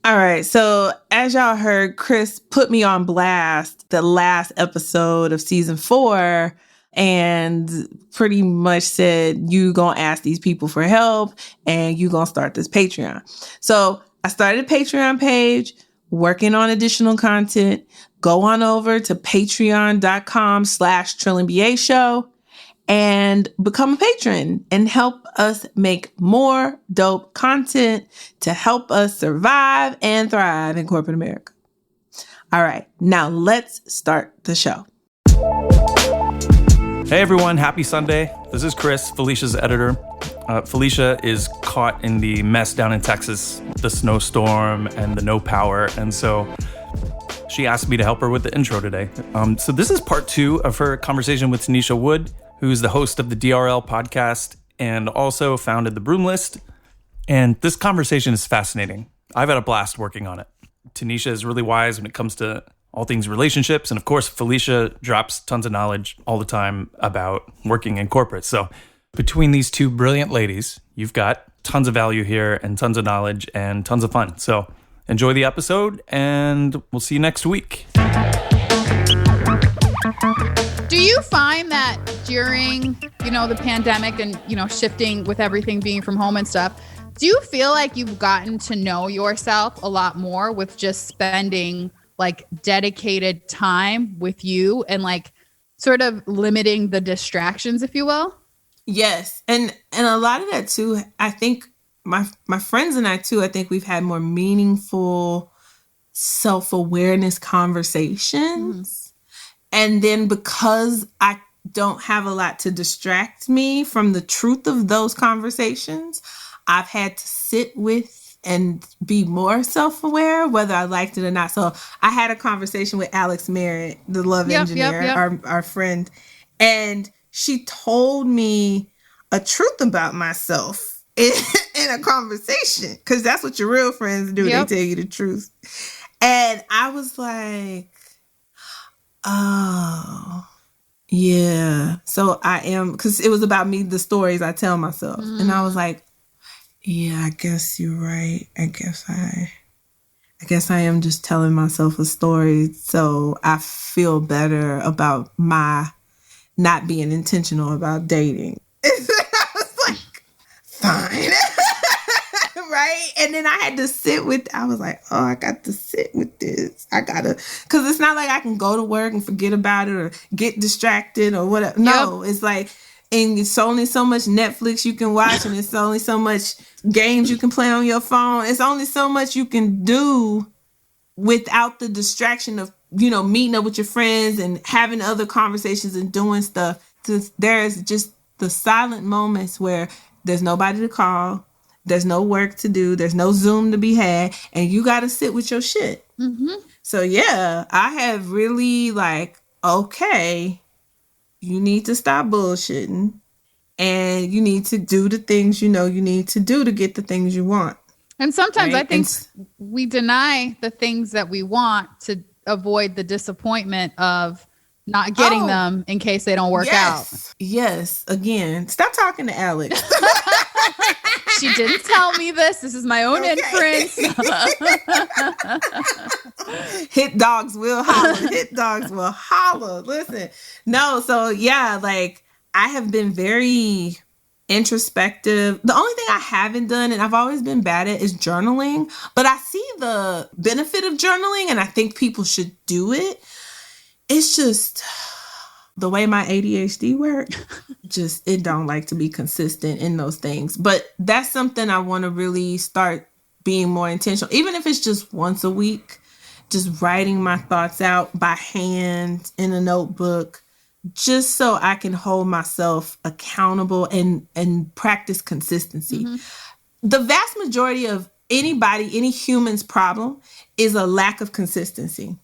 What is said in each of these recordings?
All right. So as y'all heard, Chris put me on blast the last episode of season 4 and pretty much said, you gonna ask these people for help and you gonna start this Patreon. So I started a Patreon page, working on additional content. Go on over to patreon.com/TrillingBA show and become a patron and help us make more dope content to help us survive and thrive in corporate America. All right, now let's start the show. Hey everyone, happy Sunday. This is Chris, Felicia's editor. Felicia is caught in the mess down in Texas, the snowstorm and the no power, and so she asked me to help her with the intro today. So this is part 2 of her conversation with Tennesha Wood, who's the host of the DRL podcast and also founded the Broom List. And this conversation is fascinating. I've had a blast working on it. Tennesha is really wise when it comes to all things relationships. And of course, Felicia drops tons of knowledge all the time about working in corporate. So between these two brilliant ladies, you've got tons of value here and tons of knowledge and tons of fun. So enjoy the episode and we'll see you next week. Do you find that during, the pandemic and, shifting with everything being from home and stuff, do you feel like you've gotten to know yourself a lot more with just spending like dedicated time with you and like sort of limiting the distractions, if you will? Yes. And a lot of that too, I think my friends and I too, I think we've had more meaningful self-awareness conversations. Mm-hmm. And then because I don't have a lot to distract me from the truth of those conversations, I've had to sit with and be more self-aware, whether I liked it or not. So I had a conversation with Alex Merritt, the love engineer, our friend, and she told me a truth about myself in a conversation, because that's what your real friends do. Yep. They tell you the truth. And I was like, oh, yeah. So I am, because it was about me, the stories I tell myself. Mm. And I was like, yeah, I guess you're right. I guess I am just telling myself a story so I feel better about my not being intentional about dating. I was like, fine. Right? And then I had to I was like, oh, I got to sit with this. Because it's not like I can go to work and forget about it or get distracted or whatever. No, It's like, and it's only so much Netflix you can watch and it's only so much games you can play on your phone. It's only so much you can do without the distraction of, meeting up with your friends and having other conversations and doing stuff. There's just the silent moments where there's nobody to call. There's no work to do. There's no Zoom to be had. And you got to sit with your shit. Mm-hmm. So, yeah, I have really okay, you need to stop bullshitting. And you need to do the things you need to do to get the things you want. And sometimes right? I think we deny the things that we want to avoid the disappointment of not getting them in case they don't work out. Yes. Again, stop talking to Alex. She didn't tell me this. This is my own inference. Hit dogs will holler. Listen. No, so yeah, I have been very introspective. The only thing I haven't done, and I've always been bad at, is journaling. But I see the benefit of journaling, and I think people should do it. It's just the way my ADHD works, it don't like to be consistent in those things. But that's something I want to really start being more intentional. Even if it's just once a week, just writing my thoughts out by hand in a notebook, just so I can hold myself accountable and practice consistency. Mm-hmm. The vast majority of any human's problem is a lack of consistency.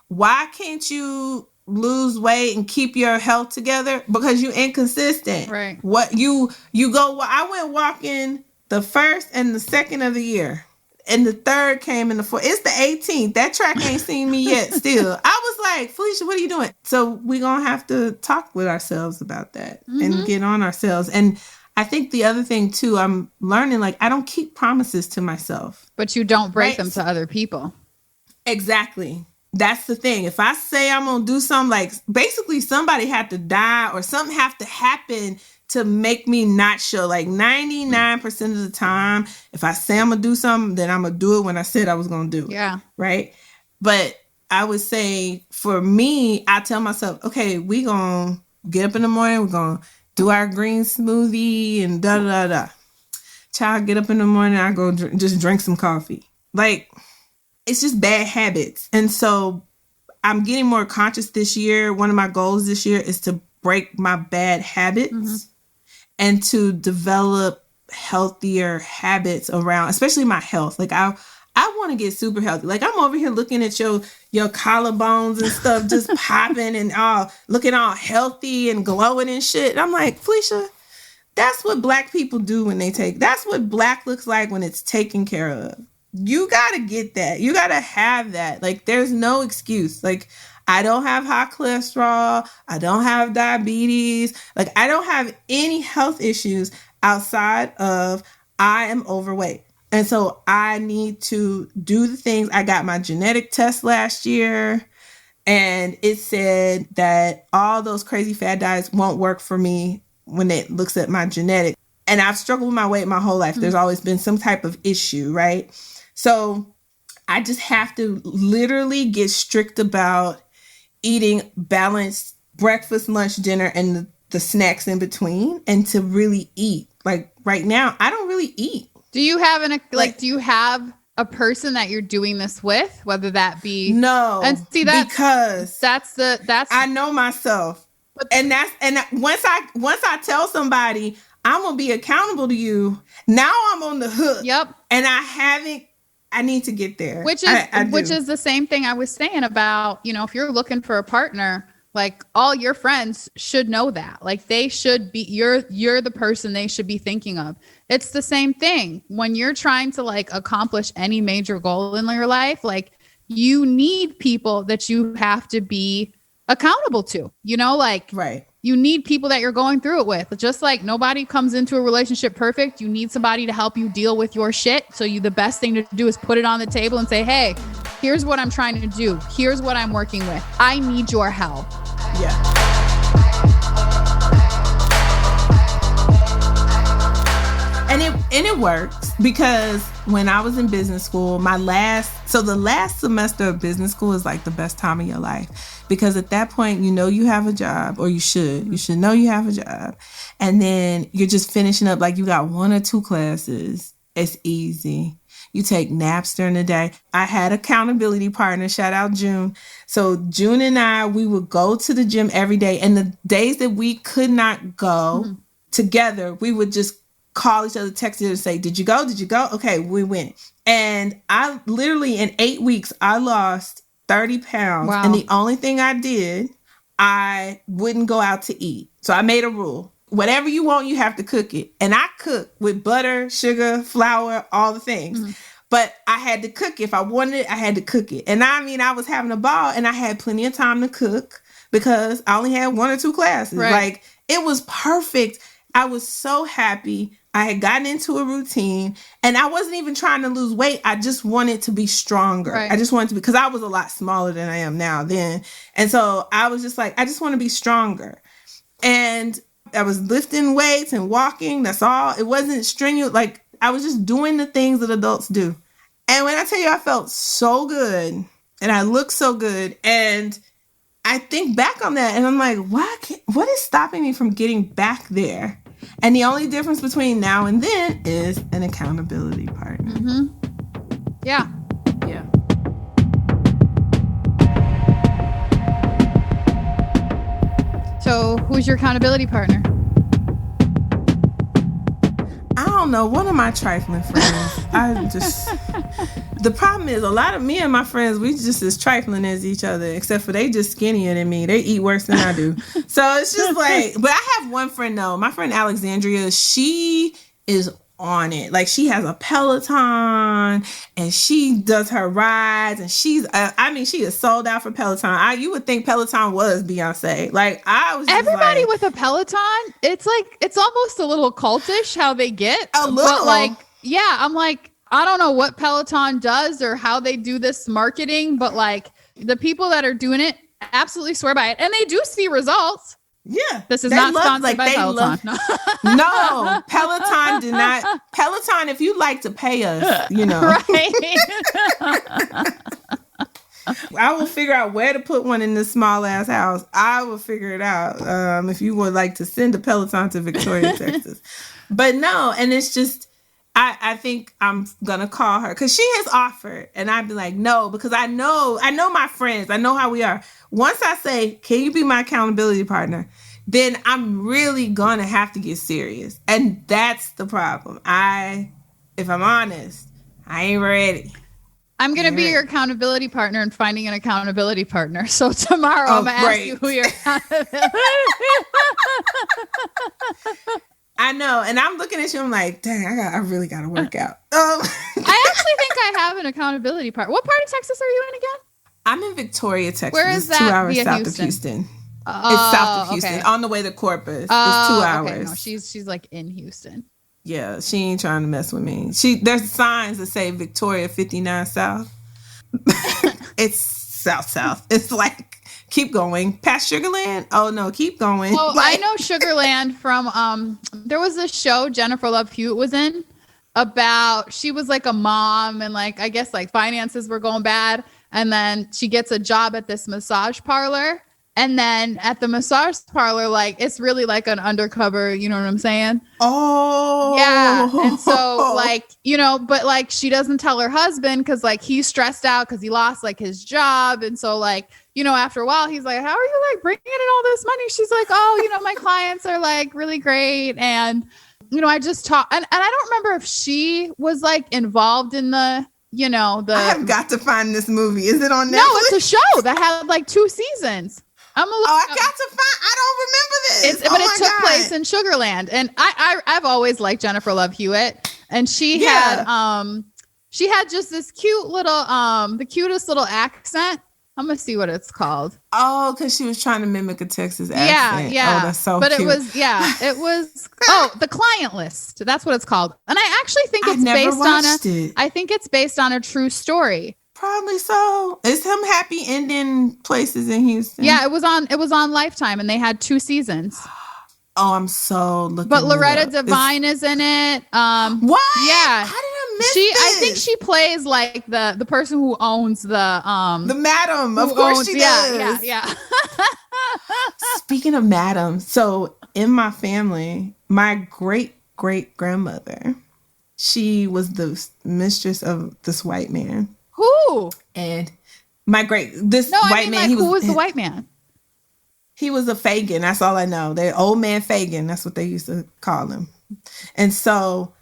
Why can't you lose weight and keep your health together? Because you're inconsistent. Right. What you go, well, I went walking the 1st and the 2nd of the year. And the 3rd came in the 4th. It's the 18th. That track ain't seen me yet still. I was like, Felicia, what are you doing? So we're going to have to talk with ourselves about that and get on ourselves. And I think the other thing too, I'm learning, like, I don't keep promises to myself. But you don't break Right? them to other people. Exactly. That's the thing. If I say I'm going to do something, like, basically somebody had to die or something have to happen to make me not show. Like 99% of the time, if I say I'm going to do something, then I'm going to do it when I said I was going to do it. Yeah. Right? But I would say for me, I tell myself, okay, we going to get up in the morning. We're going to do our green smoothie and da-da-da-da. Child, get up in the morning. I go just drink some coffee. Like, it's just bad habits. And so I'm getting more conscious this year. One of my goals this year is to break my bad habits and to develop healthier habits around, especially my health. Like I want to get super healthy. Like I'm over here looking at your collarbones and stuff just popping and all looking all healthy and glowing and shit. And I'm like, Felicia, that's what Black people do when that's what Black looks like when it's taken care of. You got to get that. You got to have that. Like, there's no excuse. Like, I don't have high cholesterol. I don't have diabetes. Like, I don't have any health issues outside of I am overweight. And so I need to do the things. I got my genetic test last year, and it said that all those crazy fad diets won't work for me when it looks at my genetics. And I've struggled with my weight my whole life. There's always been some type of issue, right? So I just have to literally get strict about eating balanced breakfast, lunch, dinner, and the snacks in between, and to really eat. Like right now, I don't really eat. Do you have do you have a person that you're doing this with, whether that be no? And see that because that's I know myself, and once I tell somebody I'm gonna be accountable to you, now I'm on the hook. Yep. And I need to get there. Which is the same thing I was saying about, if you're looking for a partner, like all your friends should know that. Like they should be, you're the person they should be thinking of. It's the same thing when you're trying to like accomplish any major goal in your life. Like you need people that you have to be accountable to, right. You need people that you're going through it with. Just like nobody comes into a relationship perfect. You need somebody to help you deal with your shit. So the best thing to do is put it on the table and say, hey, here's what I'm trying to do. Here's what I'm working with. I need your help. Yeah. And it works because when I was in business school, the last semester of business school is like the best time of your life, because at that point, you have a job, or you should know you have a job. And then you're just finishing up, like you got 1 or 2 classes. It's easy. You take naps during the day. I had accountability partner, shout out June. So June and I, we would go to the gym every day. And the days that we could not go together, we would just call each other, text each other, say, did you go? Did you go? Okay, we went. And I literally in 8 weeks, I lost 30 pounds. Wow. And the only thing I did, I wouldn't go out to eat. So I made a rule. Whatever you want, you have to cook it. And I cook with butter, sugar, flour, all the things. But I had to cook it. If I wanted it, I had to cook it. And I was having a ball, and I had plenty of time to cook because I only had 1 or 2 classes. Right. Like, it was perfect. I was so happy. I had gotten into a routine, and I wasn't even trying to lose weight. I just wanted to be stronger. Right. I just wanted to be, because I was a lot smaller than I am now then. And so I was just like, I just want to be stronger. And I was lifting weights and walking. That's all. It wasn't strenuous. Like, I was just doing the things that adults do. And when I tell you, I felt so good and I looked so good. And I think back on that and I'm like, what is stopping me from getting back there? And the only difference between now and then is an accountability partner. Yeah. Yeah. So who's your accountability partner? I don't know. One of my trifling friends. The problem is a lot of me and my friends, we just as trifling as each other, except for they just skinnier than me. They eat worse than I do. So it's just like, but I have one friend though. My friend Alexandria, she is on it. Like, she has a Peloton and she does her rides, and she is sold out for Peloton. You would think Peloton was Beyonce. Like, I was just everybody like, with a Peloton. It's like, it's almost a little cultish how they get a little. But like, yeah, I'm like, I don't know what Peloton does or how they do this marketing, but like the people that are doing it absolutely swear by it, and they do see results. Yeah. This is not sponsored by Peloton. No, Peloton did not. Peloton, if you'd like to pay us, Right. I will figure out where to put one in this small ass house. I will figure it out. If you would like to send a Peloton to Victoria, Texas. But no, and it's just, I think I'm going to call her because she has offered, and I'd be like, no, because I know my friends. I know how we are. Once I say, can you be my accountability partner? Then I'm really going to have to get serious. And that's the problem. If I'm honest, I ain't ready. I'm going to be your accountability partner and finding an accountability partner. So tomorrow I'm going to ask you who your accountability. I know. And I'm looking at you. I'm like, dang, I really got to work out. I actually think I have an accountability partner. What part of Texas are you in again? I'm in Victoria, Texas. Where is that? 2 hours via south Houston? of Houston. It's south of Houston. Okay. On the way to Corpus. It's 2 hours. Okay. No, she's like in Houston. Yeah, she ain't trying to mess with me. There's signs that say Victoria 59 South. It's south. It's like, keep going. Past Sugarland? Oh no, keep going. Well, I know Sugarland from there was this show Jennifer Love Hewitt was in about, she was like a mom, and like, I guess like finances were going bad, and then she gets a job at this massage parlor. And then at the massage parlor, like, it's really like an undercover, you know what I'm saying? Oh. Yeah. And so, like, but like, she doesn't tell her husband because like he's stressed out because he lost like his job. And so like, after a while, he's like, how are you like bringing in all this money? She's like, oh, my clients are like really great. And, I just talk. And I don't remember if she was like involved in the, I have got to find this movie. Is it on Netflix? No, it's a show that had like 2 seasons. I got to find. I don't remember this. But it took place in Sugarland, and I've always liked Jennifer Love Hewitt, and she had just this cute little the cutest little accent. I'm gonna see what it's called. Oh, because she was trying to mimic a Texas accent. Yeah. Oh, that's so but cute. It was. Oh, The Client List. That's what it's called, and I actually think I think it's based on a true story. Probably so. Is some happy ending places in Houston? Yeah, it was on Lifetime, and they had 2 seasons. Oh, I'm so looking. But Loretta Devine is in it. What? Yeah. How did I miss this? I think she plays like the person who owns the madam. Of course she does. Yeah. Speaking of madam, so in my family, my great grandmother, she was the mistress of this white man. Who? And white man. Who was the white man? He was a Fagin. That's all I know. The old man Fagin. That's what they used to call him. And so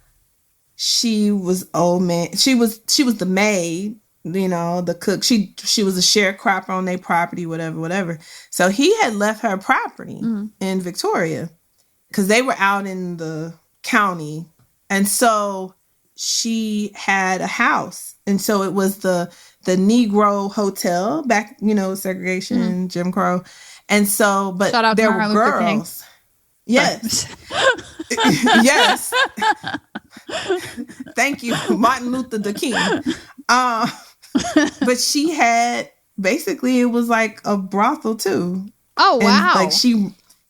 she was old man. She was the maid, the cook. She was a sharecropper on their property, whatever. So he had left her property in Victoria because they were out in the county. And so she had a house. And so it was the Negro hotel back, segregation, Jim Crow. And so, but shout out there to were girls. Yes. Yes. Thank you, Martin Luther the King. But she had, basically it was like a brothel too. Oh, wow. And like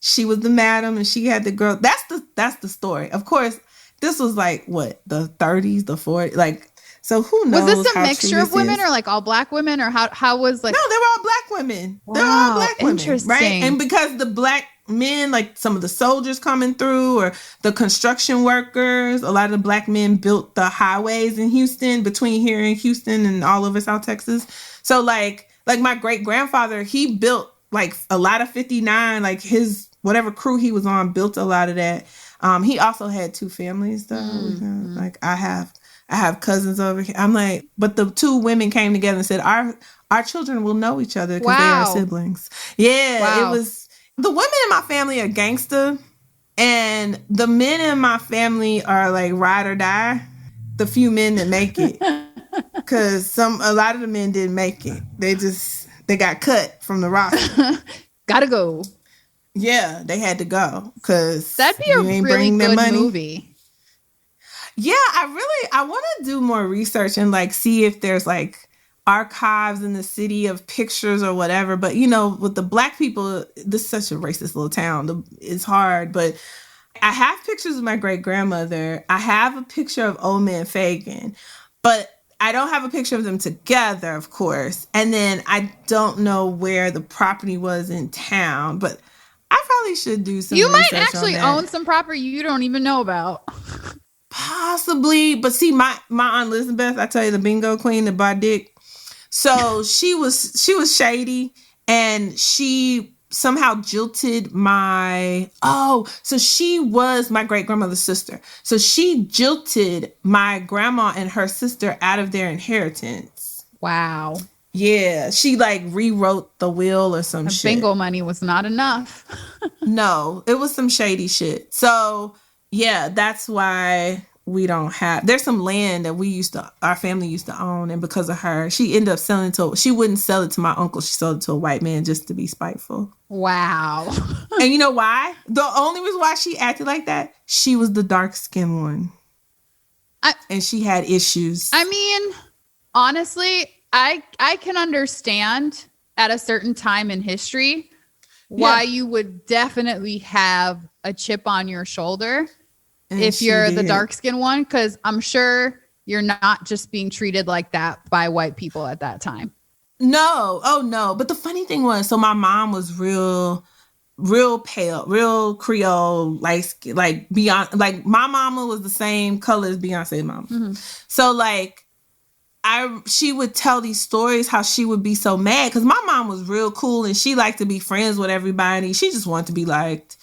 she was the madam and she had the girl. That's the story. Of course, this was like what, the 30s, the 40s, like, so who knows? Was this a mixture of women or like all black women, or how was like? No, they were all black women. Wow, they were all black women. Interesting. Right? And because the black men, like some of the soldiers coming through or the construction workers, a lot of the black men built the highways in Houston, between here and Houston and all over South Texas. So like my great grandfather, he built like a lot of 59, like his whatever crew he was on built a lot of that. He also had 2 families though. Like I have cousins over here. I'm like, but the 2 women came together and said, our children will know each other because they are siblings. Yeah, It was, the women in my family are gangster. And the men in my family are like ride or die. The few men that make it. Because a lot of the men didn't make it. They got cut from the roster. Gotta go. Yeah, they had to go. Because that'd be a really good movie. Yeah, I want to do more research and like see if there's like archives in the city of pictures or whatever. But you know, with the Black people, this is such a racist little town. It's hard, but I have pictures of my great grandmother. I have a picture of Old Man Fagin, but I don't have a picture of them together, of course. And then I don't know where the property was in town, but I probably should do some research on that. You might actually own some property you don't even know about. Possibly. But see, my Aunt Elizabeth, I tell you, the bingo queen, the bar dick. So she was shady, and she somehow jilted so she was my great grandmother's sister. So she jilted my grandma and her sister out of their inheritance. Wow. Yeah. She like rewrote the will or some shit. Bingo money was not enough. No, it was some shady shit. So yeah, that's why there's some land that our family used to own. And because of her, she ended up she wouldn't sell it to my uncle. She sold it to a white man just to be spiteful. Wow. And you know why? The only reason why she acted like that, she was the dark-skinned one. And she had issues. I mean, honestly, I can understand at a certain time in history why you would definitely have a chip on your shoulder. And if you're the dark-skinned one, because I'm sure you're not just being treated like that by white people at that time. No. Oh, no. But the funny thing was, so my mom was real pale, real Creole, like Beyonce. Like my mama was the same color as Beyonce's mama. Mm-hmm. So like, she would tell these stories how she would be so mad because my mom was real cool and she liked to be friends with everybody. She just wanted to be liked.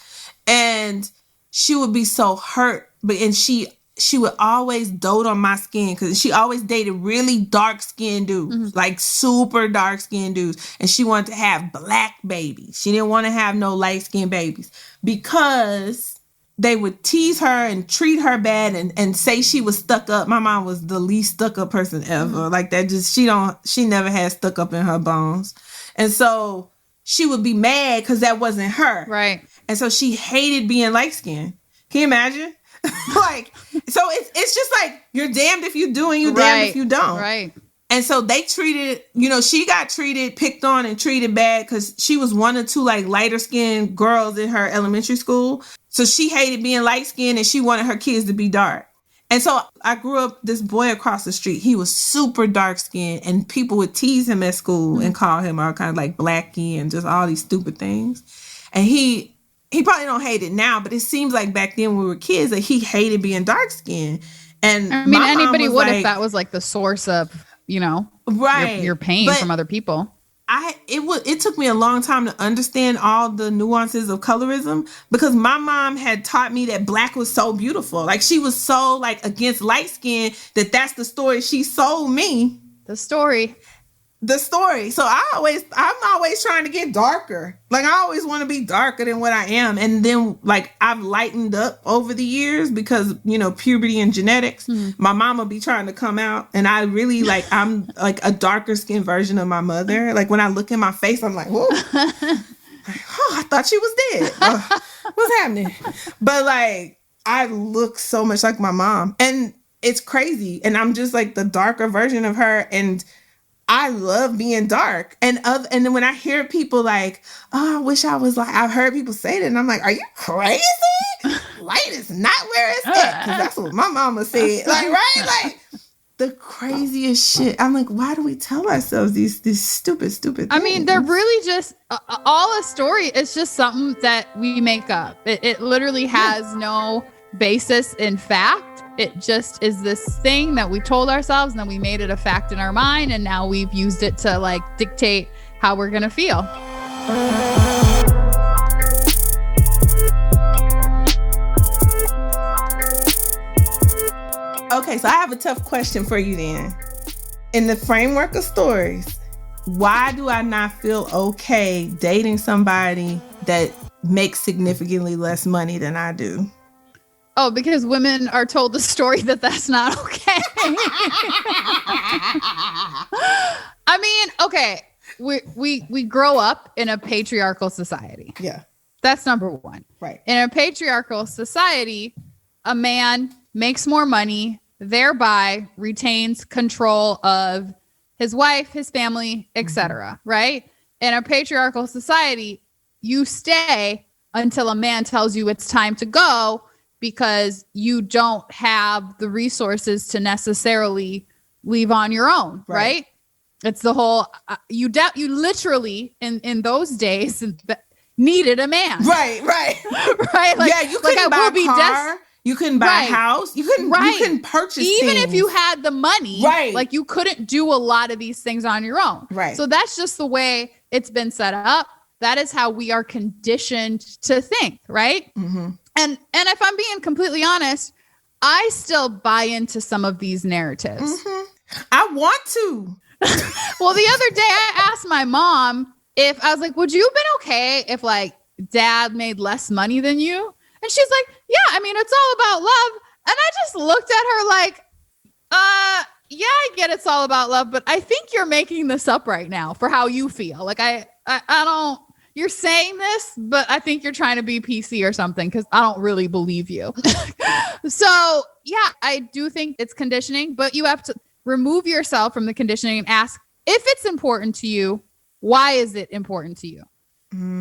And she would be so hurt, and she would always dote on my skin because she always dated really dark-skinned dudes, like super dark-skinned dudes. And she wanted to have black babies. She didn't want to have no light-skinned babies because they would tease her and treat her bad and say she was stuck up. My mom was the least stuck up person ever. Like that she never had stuck up in her bones. And so she would be mad because that wasn't her. Right. And so she hated being light-skinned. Can you imagine? Like, so it's just like, you're damned if you do and you're damned if you don't. Right. And so they she got picked on and treated bad because she was one or two like lighter-skinned girls in her elementary school. So she hated being light-skinned and she wanted her kids to be dark. And so I grew up, this boy across the street, he was super dark-skinned and people would tease him at school and call him all kind of like blackie and just all these stupid things. And he probably don't hate it now, but it seems like back then when we were kids that he hated being dark-skinned. And I mean, anybody would if that was like the source of, your pain from other people. It took me a long time to understand all the nuances of colorism because my mom had taught me that black was so beautiful. Like she was so like against light skin that's the story she sold me. The story. So I'm always trying to get darker. Like I always want to be darker than what I am. And then like I've lightened up over the years because, puberty and genetics. My mama be trying to come out and I really I'm like a darker skinned version of my mother. Like when I look in my face, I'm like, whoa. I thought she was dead. What's happening? But like I look so much like my mom and it's crazy. And I'm just like the darker version of her. And I love being dark. And then when I hear people like, oh, I wish I was like, I've heard people say that. And I'm like, are you crazy? Light is not where it's at. Because that's what my mama said. Like, right? Like the craziest shit. I'm like, why do we tell ourselves these stupid things? I mean, they're really just all a story. It's just something that we make up. It literally has no basis in fact. It just is this thing that we told ourselves and then we made it a fact in our mind and now we've used it to like dictate how we're gonna feel. Okay, so I have a tough question for you then. In the framework of stories, why do I not feel okay dating somebody that make significantly less money than I do. Oh, because women are told the story that that's not okay. I mean, okay, we grow up in a patriarchal society. Yeah. That's number one. Right. In a patriarchal society, a man makes more money, thereby retains control of his wife, his family, etc. Right? In a patriarchal society, you stay until a man tells you it's time to go, because you don't have the resources to necessarily leave on your own, right? It's the whole you literally in those days needed a man, right? Like, yeah, you couldn't buy a car, you couldn't buy a house, you couldn't purchase even things. if you had the money, like you couldn't do a lot of these things on your own, right? So that's just the way it's been set up. That is how we are conditioned to think, right? And if I'm being completely honest, I still buy into some of these narratives. I want to. Well, the other day I asked my mom if I was like, would you have been okay if like dad made less money than you? And she's like, yeah, I mean, it's all about love. And I just looked at her like, yeah, I get it's all about love, but I think you're making this up right now for how you feel. Like I don't. You're saying this, but I think you're trying to be PC or something, because I don't really believe you. So, yeah, I do think it's conditioning, but you have to remove yourself from the conditioning and ask, if it's important to you, why is it important to you?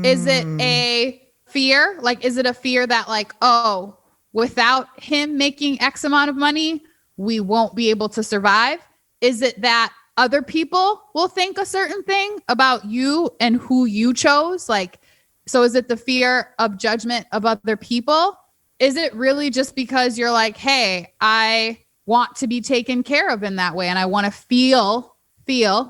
Is it a fear? Like, is it a fear that like, oh, without him making X amount of money, we won't be able to survive? Is it that other people will think a certain thing about you and who you chose? Like, so is it the fear of judgment of other people? Is it really just because you're like, hey, I want to be taken care of in that way, and I want to feel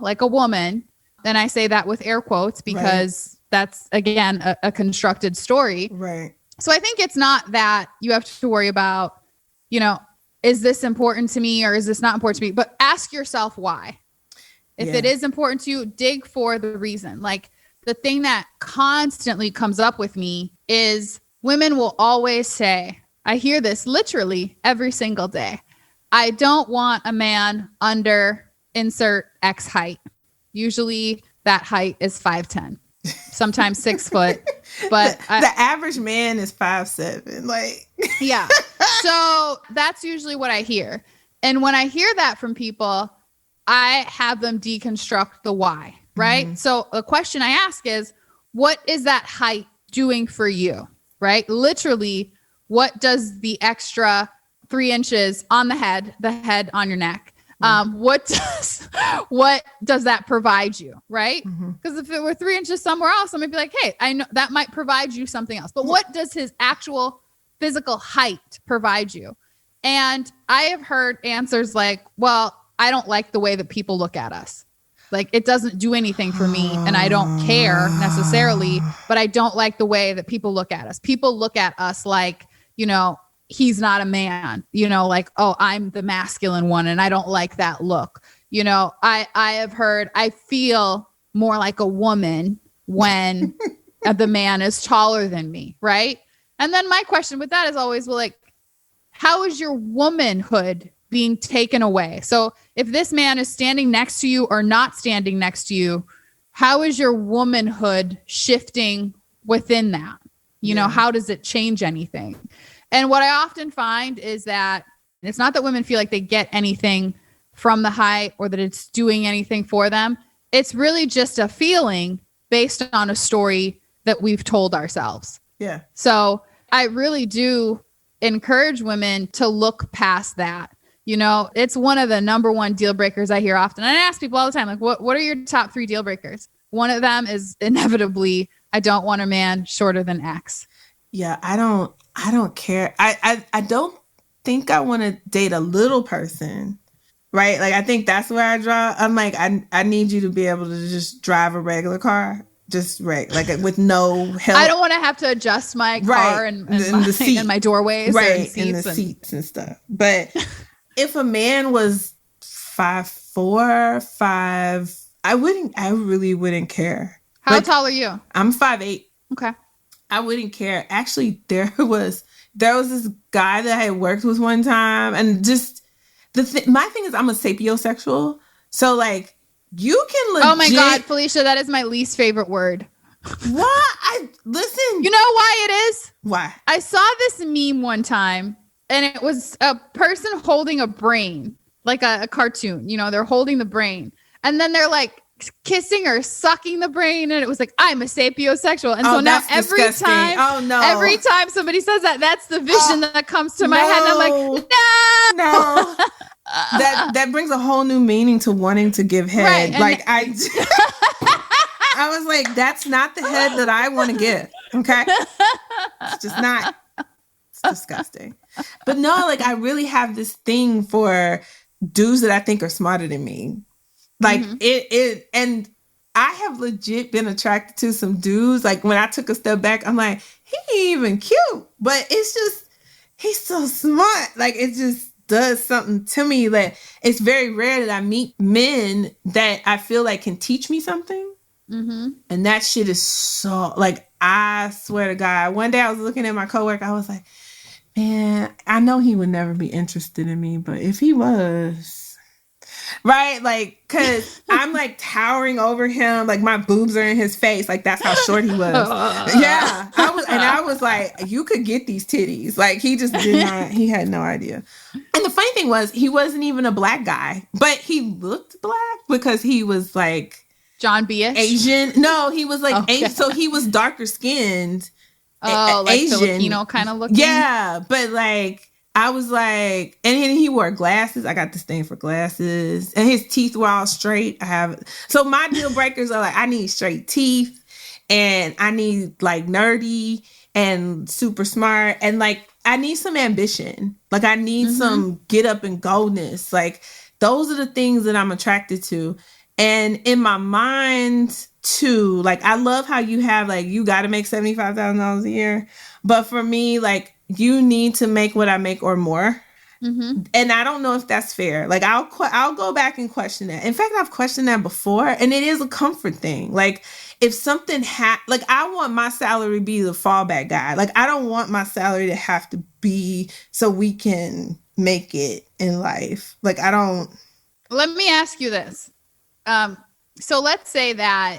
like a woman? And I say that with air quotes because that's, again, a constructed story. Right. So I think it's not that you have to worry about, is this important to me or is this not important to me? But ask yourself why. If it is important to you, dig for the reason. Like, the thing that constantly comes up with me is women will always say, I hear this literally every single day, I don't want a man under insert X height. Usually that height is 5'10", sometimes 6 foot. But the average man is 5'7". Like, yeah. So that's usually what I hear. And when I hear that from people, I have them deconstruct the why, right? So the question I ask is, what is that height doing for you, right? Literally, what does the extra 3 inches on the head on your neck, what does that provide you, right? Because if it were 3 inches somewhere else, I might be like, hey, I know that might provide you something else. But what does his actual physical height provide you? And I have heard answers like, well, I don't like the way that people look at us. Like, it doesn't do anything for me and I don't care necessarily, but I don't like the way that people look at us. People look at us like, he's not a man, like, oh, I'm the masculine one and I don't like that look. I have heard, I feel more like a woman when the man is taller than me, right? And then my question with that is always, well, like, how is your womanhood being taken away? So if this man is standing next to you or not standing next to you, how is your womanhood shifting within that? How does it change anything? And what I often find is that it's not that women feel like they get anything from the height or that it's doing anything for them. It's really just a feeling based on a story that we've told ourselves. Yeah. So I really do encourage women to look past that. It's one of the number one deal breakers I hear often. And I ask people all the time, like, what are your top 3 deal breakers? One of them is inevitably, I don't want a man shorter than X. Yeah, I don't care. I don't think I want to date a little person, right? Like, I think that's where I draw. I'm like, I need you to be able to just drive a regular car, just like with no help. I don't want to have to adjust my car and the seat and my doorways, right, and the seats and stuff. But if a man was 5'4", 5, I really wouldn't care. How tall are you? I'm 5'8". Okay. I wouldn't care. Actually, there was this guy that I had worked with one time, and just my thing is I'm a sapiosexual, so like you can legit. Oh my God, Felicia, that is my least favorite word. What? Listen. You know why it is? Why? I saw this meme one time, and it was a person holding a brain, like a cartoon. You know, they're holding the brain, and then they're like kissing or sucking the brain, and it was like, I'm a sapiosexual. And so now every time somebody says that, that's the vision that comes to my head, and I'm like, no. That brings a whole new meaning to wanting to give head. Right, like I was like, that's not the head that I want to give. Okay, it's just not. It's disgusting. But no, like I really have this thing for dudes that I think are smarter than me. Like it, and I have legit been attracted to some dudes. Like when I took a step back, I'm like, he ain't even cute, but it's just, he's so smart. Like it just does something to me that it's very rare that I meet men that I feel like can teach me something. And that shit is so, like, I swear to God, one day I was looking at my coworker, I was like, man, I know he would never be interested in me, but if he was... Right? Like, because I'm like towering over him. Like my boobs are in his face. Like that's how short he was. Yeah. I was like, you could get these titties. Like he just did not, he had no idea. And the funny thing was, he wasn't even a black guy, but he looked black because he was like John B-ish? Asian. No, he was like Asian. So he was darker skinned. Oh, like Asian. Filipino kind of looking. Yeah. But like, I was like, and he wore glasses. I got this thing for glasses, and his teeth were all straight. So my deal breakers are like, I need straight teeth, and I need like nerdy and super smart, and like I need some ambition. Like I need some get up and go-ness. Like those are the things that I'm attracted to. And in my mind too, like I love how you have like, you got to make $75,000 a year. But for me, like, you need to make what I make or more. And I don't know if that's fair. Like I'll go back and question that. In fact, I've questioned that before, and it is a comfort thing. Like if something like I want my salary to be the fallback guy. Like I don't want my salary to have to be so we can make it in life. Like I don't. Let me ask you this. So let's say that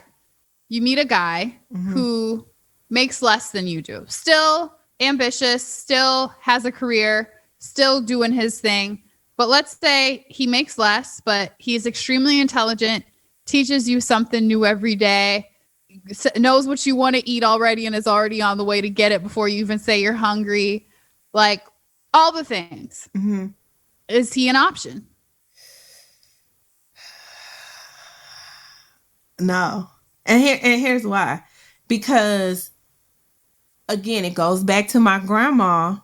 you meet a guy who makes less than you do. Still ambitious, still has a career, still doing his thing. But let's say he makes less, but he's extremely intelligent, teaches you something new every day, knows what you want to eat already and is already on the way to get it before you even say you're hungry. Like all the things. Is he an option? No. And here's why. Because again, it goes back to my grandma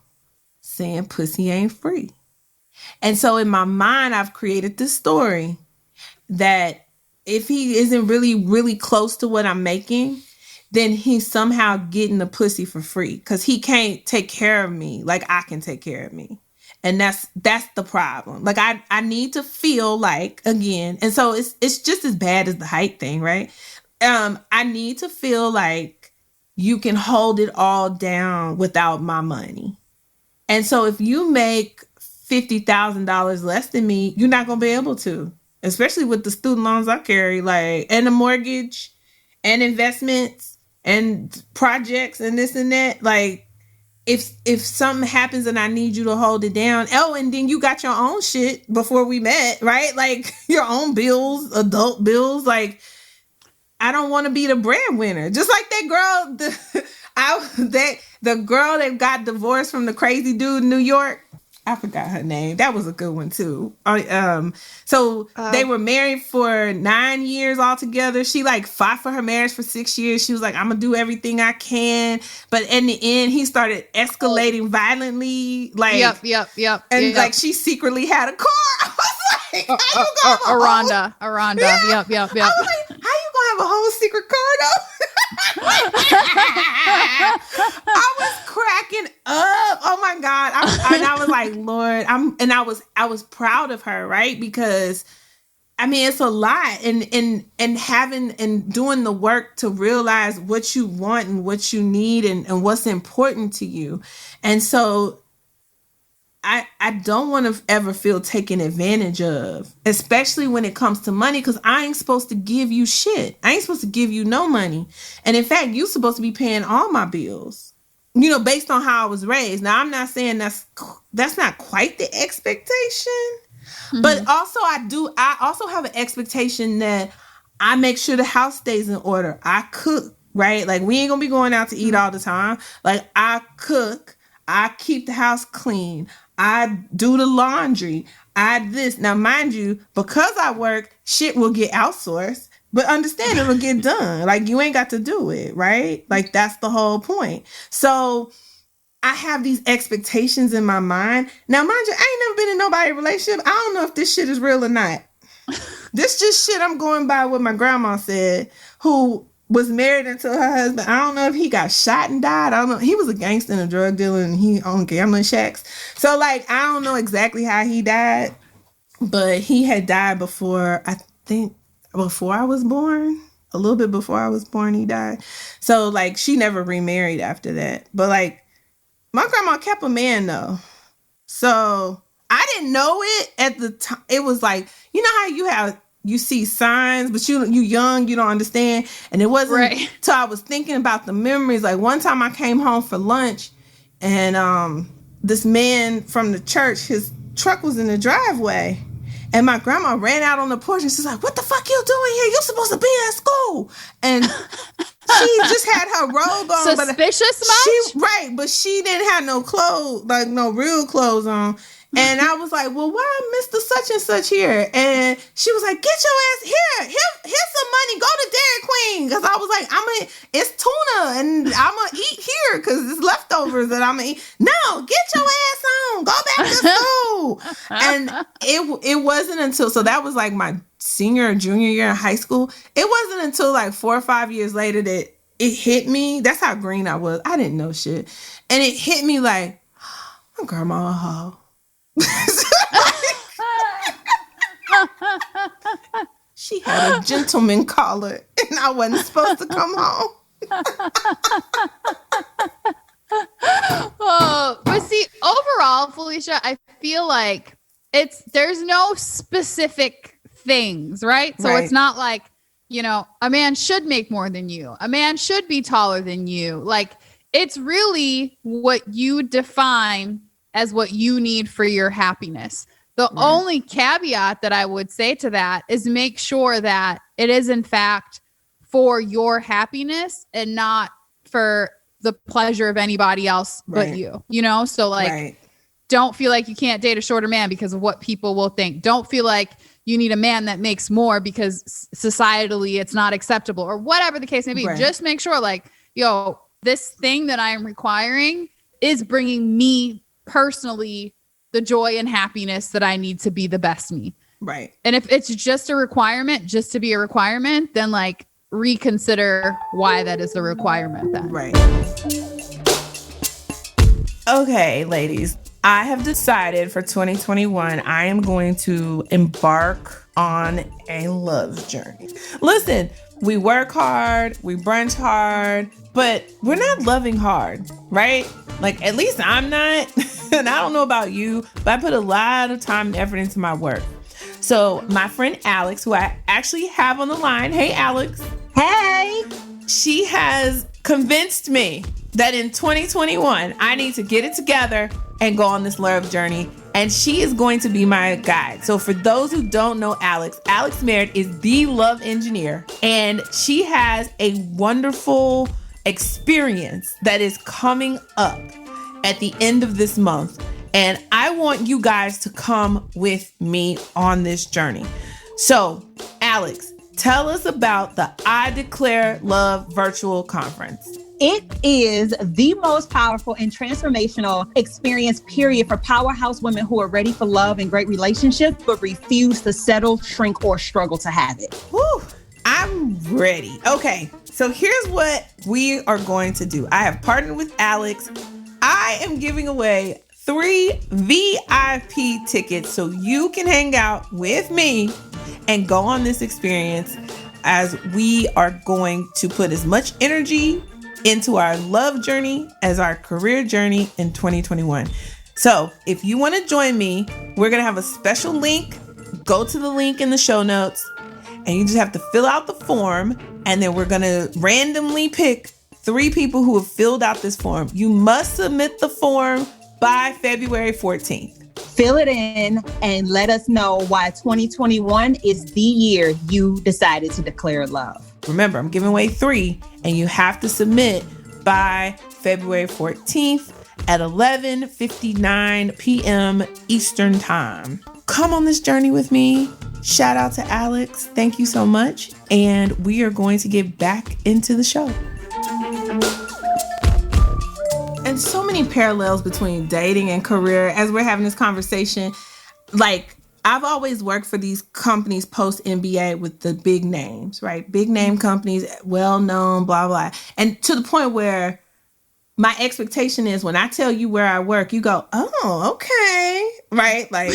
saying pussy ain't free. And so in my mind, I've created this story that if he isn't really, really close to what I'm making, then he's somehow getting the pussy for free because he can't take care of me like I can take care of me. And that's the problem. Like I need to feel like, again, and so it's just as bad as the height thing, right? I need to feel like you can hold it all down without my money. And so if you make $50,000 less than me, you're not going to be able to, especially with the student loans I carry, like, and the mortgage and investments and projects and this and that. Like, if something happens and I need you to hold it down, and then you got your own shit before we met, right? Like your own bills, adult bills, like, I don't want to be the breadwinner. Just like that girl, the girl that got divorced from the crazy dude in New York. I forgot her name. That was a good one too. So they were married for 9 years altogether. She like fought for her marriage for 6 years. She was like, I'm gonna do everything I can. But in the end, he started escalating violently. Like, yep. And like she secretly had a car. I was like, how you gonna Aranda. Yep. I was like, how you gonna have a whole secret car though? I was cracking up. Oh my God. And I was like, Lord, I was proud of her, right? Because I mean, it's a lot, and having and doing the work to realize what you want and what you need and what's important to you. And so I don't want to ever feel taken advantage of, especially when it comes to money, because I ain't supposed to give you shit. I ain't supposed to give you no money. And in fact, you're supposed to be paying all my bills, based on how I was raised. Now, I'm not saying that's not quite the expectation. Mm-hmm. But also I also have an expectation that I make sure the house stays in order. I cook, right? Like, we ain't gonna be going out to eat all the time. Like, I cook, I keep the house clean, I do the laundry, I this. Now, mind you, because I work, shit will get outsourced, but understand it'll get done. Like, you ain't got to do it, right? Like, that's the whole point. So I have these expectations in my mind. Now, mind you, I ain't never been in nobody's relationship. I don't know if this shit is real or not. This just shit I'm going by what my grandma said, who was married until her husband. I don't know if he got shot and died. I don't know. He was a gangster and a drug dealer, and he owned gambling shacks. So, like, I don't know exactly how he died, but he had died before I was born. A little bit before I was born, he died. So, like, she never remarried after that. But, like, my grandma kept a man, though. So I didn't know it at the time. It was like, how you see signs, but you young, you don't understand. And it wasn't till I was thinking about the memories. Like, one time I came home for lunch, and this man from the church, his truck was in the driveway. And my grandma ran out on the porch, and she's like, "What the fuck you doing here? You're supposed to be at school." And she just had her robe on. Suspicious much? But she didn't have no clothes, like no real clothes on. And I was like, "Well, why Mr. Such and Such here?" And she was like, "Get your ass here. Here's some money. Go to Dairy Queen." Because I was like, it's tuna, and I'm going to eat here because it's leftovers that I'm going to eat. No, get your ass on. Go back to school. And it wasn't until, so that was like my senior or junior year in high school. It wasn't until like 4 or 5 years later that it hit me. That's how green I was. I didn't know shit. And it hit me like, my grandma a hoe. She had a gentleman collar, and I wasn't supposed to come home. Oh, but see, overall, Felicia, I feel like there's no specific things, right? So it's not like, a man should make more than you. A man should be taller than you. Like, it's really what you define as what you need for your happiness. The only caveat that I would say to that is make sure that it is in fact for your happiness and not for the pleasure of anybody else but you, So like, don't feel like you can't date a shorter man because of what people will think. Don't feel like you need a man that makes more because societally it's not acceptable or whatever the case may be. Just make sure like, this thing that I am requiring is bringing me personally the joy and happiness that I need to be the best me. Right. And if it's just a requirement, just to be a requirement, then like reconsider why that is a requirement then. Right. Okay, ladies, I have decided for 2021, I am going to embark on a love journey. Listen, we work hard, we brunch hard, but we're not loving hard, right? Like, at least I'm not. And I don't know about you, but I put a lot of time and effort into my work. So my friend Alex, who I actually have on the line. Hey, Alex. Hey. She has convinced me that in 2021, I need to get it together and go on this love journey. And she is going to be my guide. So for those who don't know Alex Merritt is the love engineer. And she has a wonderful experience that is coming up at the end of this month. And I want you guys to come with me on this journey. So, Alex, tell us about the I Declare Love virtual conference. It is the most powerful and transformational experience, period, for powerhouse women who are ready for love and great relationships, but refuse to settle, shrink, or struggle to have it. Whew, I'm ready. Okay, so here's what we are going to do. I have partnered with Alex. I am giving away 3 VIP tickets so you can hang out with me and go on this experience, as we are going to put as much energy into our love journey as our career journey in 2021. So if you want to join me, we're going to have a special link. Go to the link in the show notes, and you just have to fill out the form, and then we're going to randomly pick 3 people who have filled out this form. You must submit the form by February 14th. Fill it in and let us know why 2021 is the year you decided to declare love. Remember, I'm giving away 3, and you have to submit by February 14th at 11:59 p.m. Eastern Time. Come on this journey with me. Shout out to Alex. Thank you so much. And we are going to get back into the show. And so many parallels between dating and career as we're having this conversation. Like, I've always worked for these companies post MBA with the big names, right? Big name companies, well known, blah, blah. And to the point where my expectation is when I tell you where I work, you go, oh, okay, right? Like,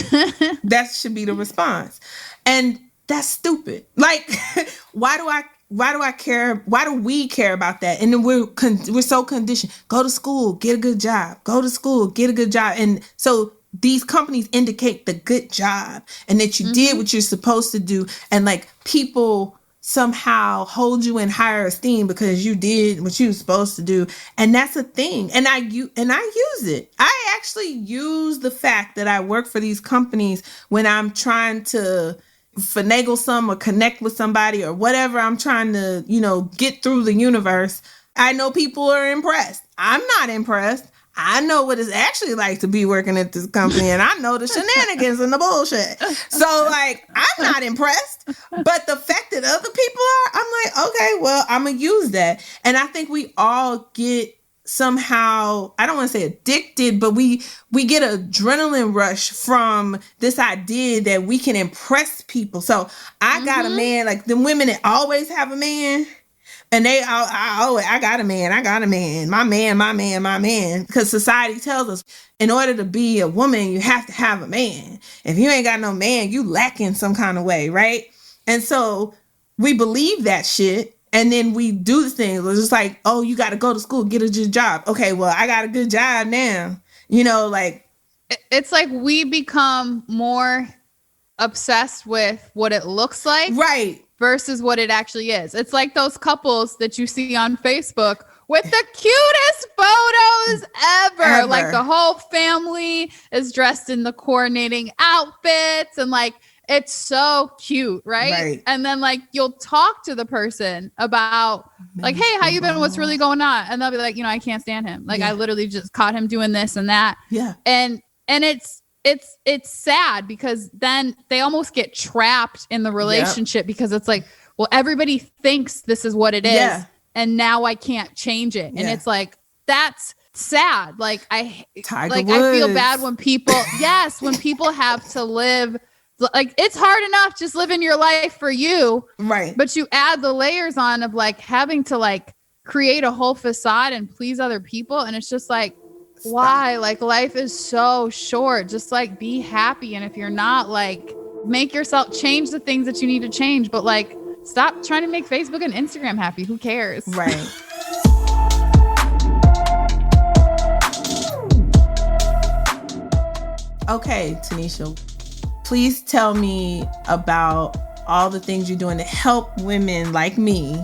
that should be the response. And that's stupid. Like, why do I care? Why do we care about that? And then we're so conditioned. Go to school, get a good job. Go to school, get a good job. And so these companies indicate the good job and that you did what you're supposed to do. And like, people somehow hold you in higher esteem because you did what you were supposed to do. And that's a thing. And I use it. I actually use the fact that I work for these companies when I'm trying to finagle some or connect with somebody or whatever I'm trying to, get through the universe. I know people are impressed. I'm not impressed. I know what it's actually like to be working at this company, and I know the shenanigans and the bullshit. So, like, I'm not impressed. But the fact that other people are, I'm like, okay, well, I'm going to use that. And I think we all get somehow, I don't want to say addicted, but we get an adrenaline rush from this idea that we can impress people. So I got a man, like the women that always have a man. And I got a man, my man. Because society tells us in order to be a woman, you have to have a man. If you ain't got no man, you lack in some kind of way, right? And so we believe that shit. And then we do the thing. It's just like, oh, you got to go to school, get a good job. Okay, well, I got a good job now. Like. It's like we become more obsessed with what it looks like. Right. Versus what it actually is. It's like those couples that you see on Facebook with the cutest photos ever. Like the whole family is dressed in the coordinating outfits and like, it's so cute, right? And then like, you'll talk to the person about like, hey, how you been? What's really going on? And they'll be like, I can't stand him. Like I literally just caught him doing this and that. Yeah. And it's sad because then they almost get trapped in the relationship because it's like, well, everybody thinks this is what it is. And now I can't change it. And it's like, that's sad. Like I feel bad when people, when people have to live, like it's hard enough just living your life for you. Right. But you add the layers on of like having to like create a whole facade and please other people. And it's just like, why? Like life is so short. Just like be happy. And if you're not, like make yourself change the things that you need to change. But like stop trying to make Facebook and Instagram happy. Who cares? Right. Okay, Tennesha, please tell me about all the things you're doing to help women like me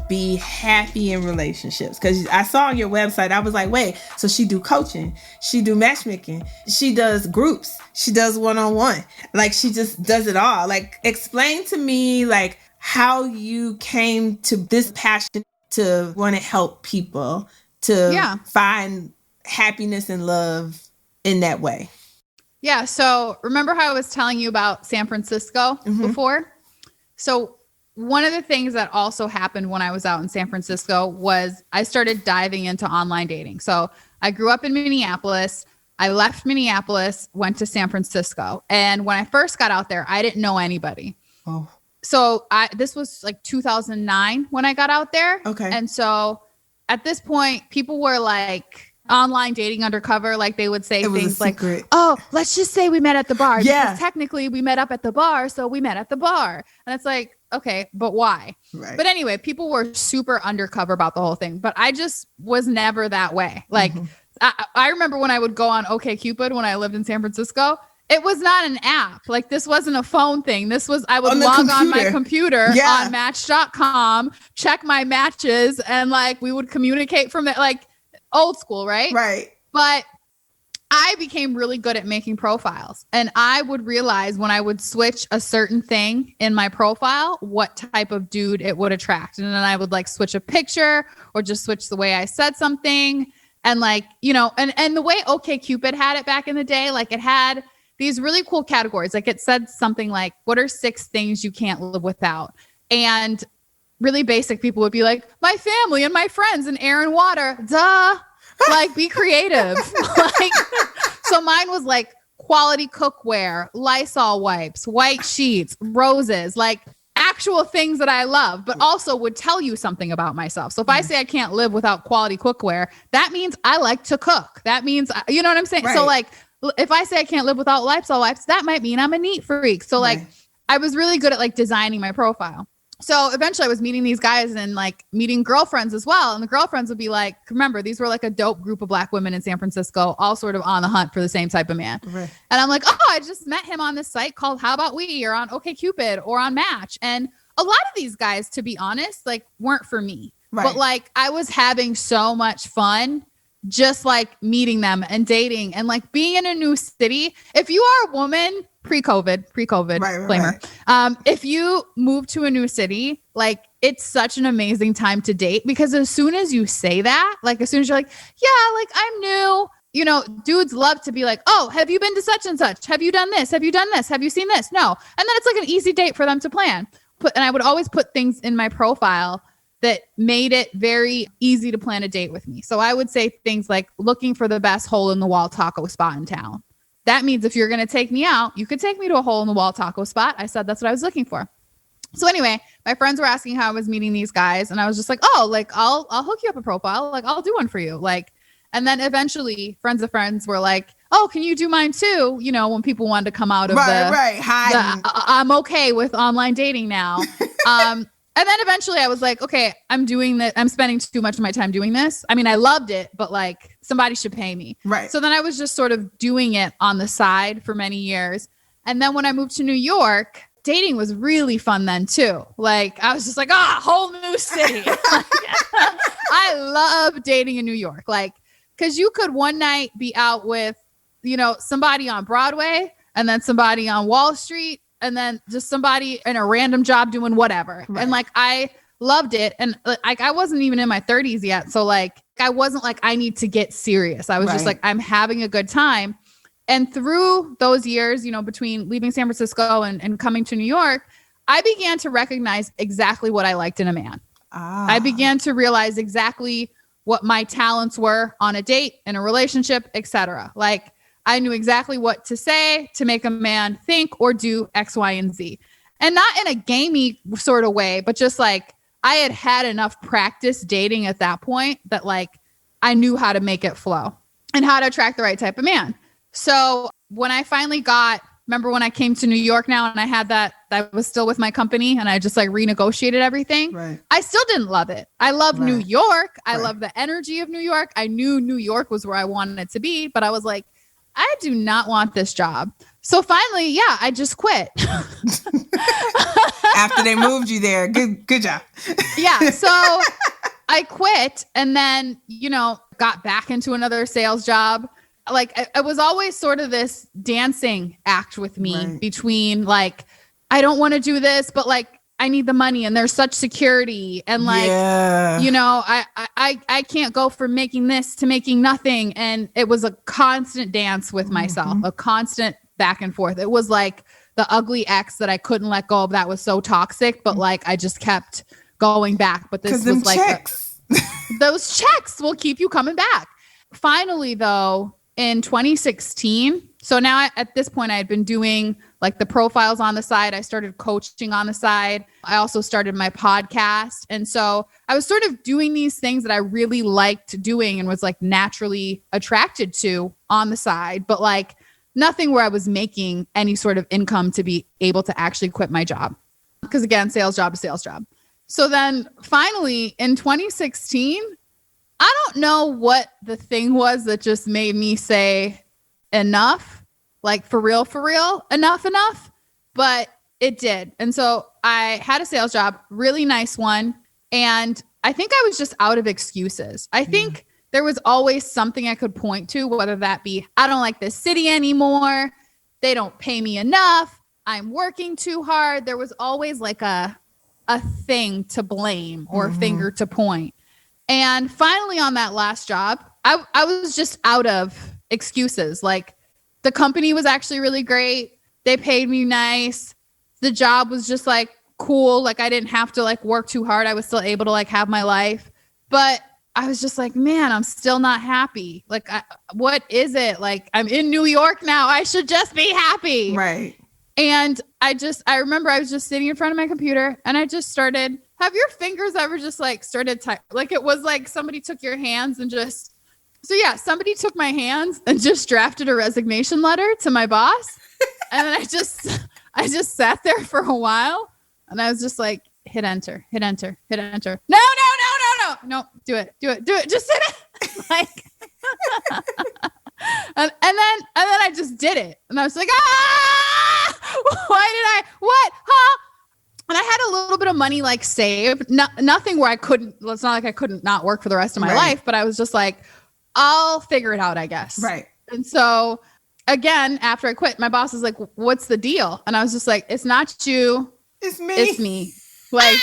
be happy in relationships. Because I saw on your website, I was like, wait, so she do coaching, she do matchmaking, she does groups, she does one-on-one, like she just does it all. Like explain to me like how you came to this passion to want to help people to find happiness and love in that way. Yeah. So remember how I was telling you about San Francisco before? So one of the things that also happened when I was out in San Francisco was I started diving into online dating. So I grew up in Minneapolis. I left Minneapolis, went to San Francisco. And when I first got out there, I didn't know anybody. Oh. So this was like 2009 when I got out there. Okay. And so at this point, people were like, online dating undercover. Like they would say things like, oh, let's just say we met at the bar. Yeah. Because technically we met up at the bar. So we met at the bar. And it's like, okay, but why? Right. But anyway, people were super undercover about the whole thing, but I just was never that way. Like I remember when I would go on OkCupid when I lived in San Francisco, it was not an app. Like this wasn't a phone thing. This was, I would log on my computer on match.com, check my matches, and like we would communicate from it, like old school, right? Right. But I became really good at making profiles, and I would realize when I would switch a certain thing in my profile, what type of dude it would attract. And then I would like switch a picture or just switch the way I said something. And like, you know, and the way OkCupid had it back in the day, like it had these really cool categories. Like it said something like, what are 6 things you can't live without? And really basic people would be like, my family and my friends and air and water. Duh. Like be creative. Like, so mine was like quality cookware, Lysol wipes, white sheets, roses, like actual things that I love, but also would tell you something about myself. So if I say I can't live without quality cookware, that means I like to cook. That means, you know what I'm saying? Right. So like, if I say I can't live without Lysol wipes, that might mean I'm a neat freak. So like, I was really good at like designing my profile. So eventually I was meeting these guys and like meeting girlfriends as well. And the girlfriends would be like, remember, these were like a dope group of Black women in San Francisco, all sort of on the hunt for the same type of man. Right. And I'm like, oh, I just met him on this site called How About We, or on OkCupid or on Match. And a lot of these guys, to be honest, like weren't for me. Right. But like I was having so much fun just like meeting them and dating and like being in a new city. If you are a woman pre-COVID, disclaimer. Right. If you move to a new city, like it's such an amazing time to date, because as soon as you say that, like as soon as you're like, yeah, like I'm new, you know, dudes love to be like, oh, have you been to such and such? Have you done this? Have you done this? Have you seen this? No. And then it's like an easy date for them to plan. And I would always put things in my profile that made it very easy to plan a date with me. So I would say things like looking for the best hole in the wall taco spot in town. That means if you're going to take me out, you could take me to a hole in the wall taco spot. I said that's what I was looking for. So anyway, my friends were asking how I was meeting these guys, and I was just like, oh, like I'll hook you up a profile. Like I'll do one for you. Like, and then eventually friends of friends were like, oh, can you do mine too? You know, when people wanted to come out of I'm okay with online dating now. And then eventually I was like, okay, I'm doing that. I'm spending too much of my time doing this. I mean, I loved it, but like somebody should pay me. Right. So then I was just sort of doing it on the side for many years. And then when I moved to New York, dating was really fun then too. Like I was just like, whole new city. I love dating in New York. Like, cause you could one night be out with, you know, somebody on Broadway and then somebody on Wall Street, and then just somebody in a random job doing whatever. Right. And like, I loved it. And like, I wasn't even in my 30s yet. So like, I wasn't like, I need to get serious. I was just like, I'm having a good time. And through those years, you know, between leaving San Francisco and coming to New York, I began to recognize exactly what I liked in a man. I began to realize exactly what my talents were on a date, in a relationship, etc. Like, I knew exactly what to say to make a man think or do X, Y, and Z. And not in a gamey sort of way, but just like I had enough practice dating at that point that like I knew how to make it flow and how to attract the right type of man. So when I finally remember when I came to New York now and I had that was still with my company and I just like renegotiated everything. Right. I still didn't love it. I love New York. I love the energy of New York. I knew New York was where I wanted it to be, but I was like, I do not want this job. So finally, I just quit. After they moved you there. Good job. Yeah. So I quit and then, you know, got back into another sales job. Like it was always sort of this dancing act with me between like, I don't want to do this, but like, I need the money and there's such security and like, you know, I can't go from making this to making nothing. And it was a constant dance with myself, a constant back and forth. It was like the ugly ex that I couldn't let go of that was so toxic, but like, I just kept going back. But this was like, those checks will keep you coming back. Finally, though, in 2016, so now at this point I had been doing like the profiles on the side. I started coaching on the side. I also started my podcast. And so I was sort of doing these things that I really liked doing and was like naturally attracted to on the side, but like nothing where I was making any sort of income to be able to actually quit my job. Because again, sales job to sales job. So then finally in 2016, I don't know what the thing was that just made me say enough, like for real, enough, but it did. And so I had a sales job, really nice one. And I think I was just out of excuses. I think there was always something I could point to, whether that be, I don't like this city anymore. They don't pay me enough. I'm working too hard. There was always like a thing to blame or a finger to point. And finally on that last job, I was just out of excuses. Like the company was actually really great. They paid me nice. The job was just like cool. Like I didn't have to like work too hard. I was still able to like have my life, but I was just like, man, I'm still not happy. Like, what is it? Like I'm in New York now. I should just be happy. Right. And I remember I was just sitting in front of my computer and I just started, have your fingers ever just like started type? Like it was like somebody took your hands and just, so yeah, somebody took my hands and just drafted a resignation letter to my boss. And then I just sat there for a while and I was just like, hit enter. No, do it. Just hit it. Like, and then I just did it. And I was like, what? Huh? And I had a little bit of money like saved, nothing where it's not like I couldn't not work for the rest of my life, but I was just like, I'll figure it out, I guess. Right. And so again, after I quit, my boss was like, what's the deal? And I was just like, it's not you. It's me. Like,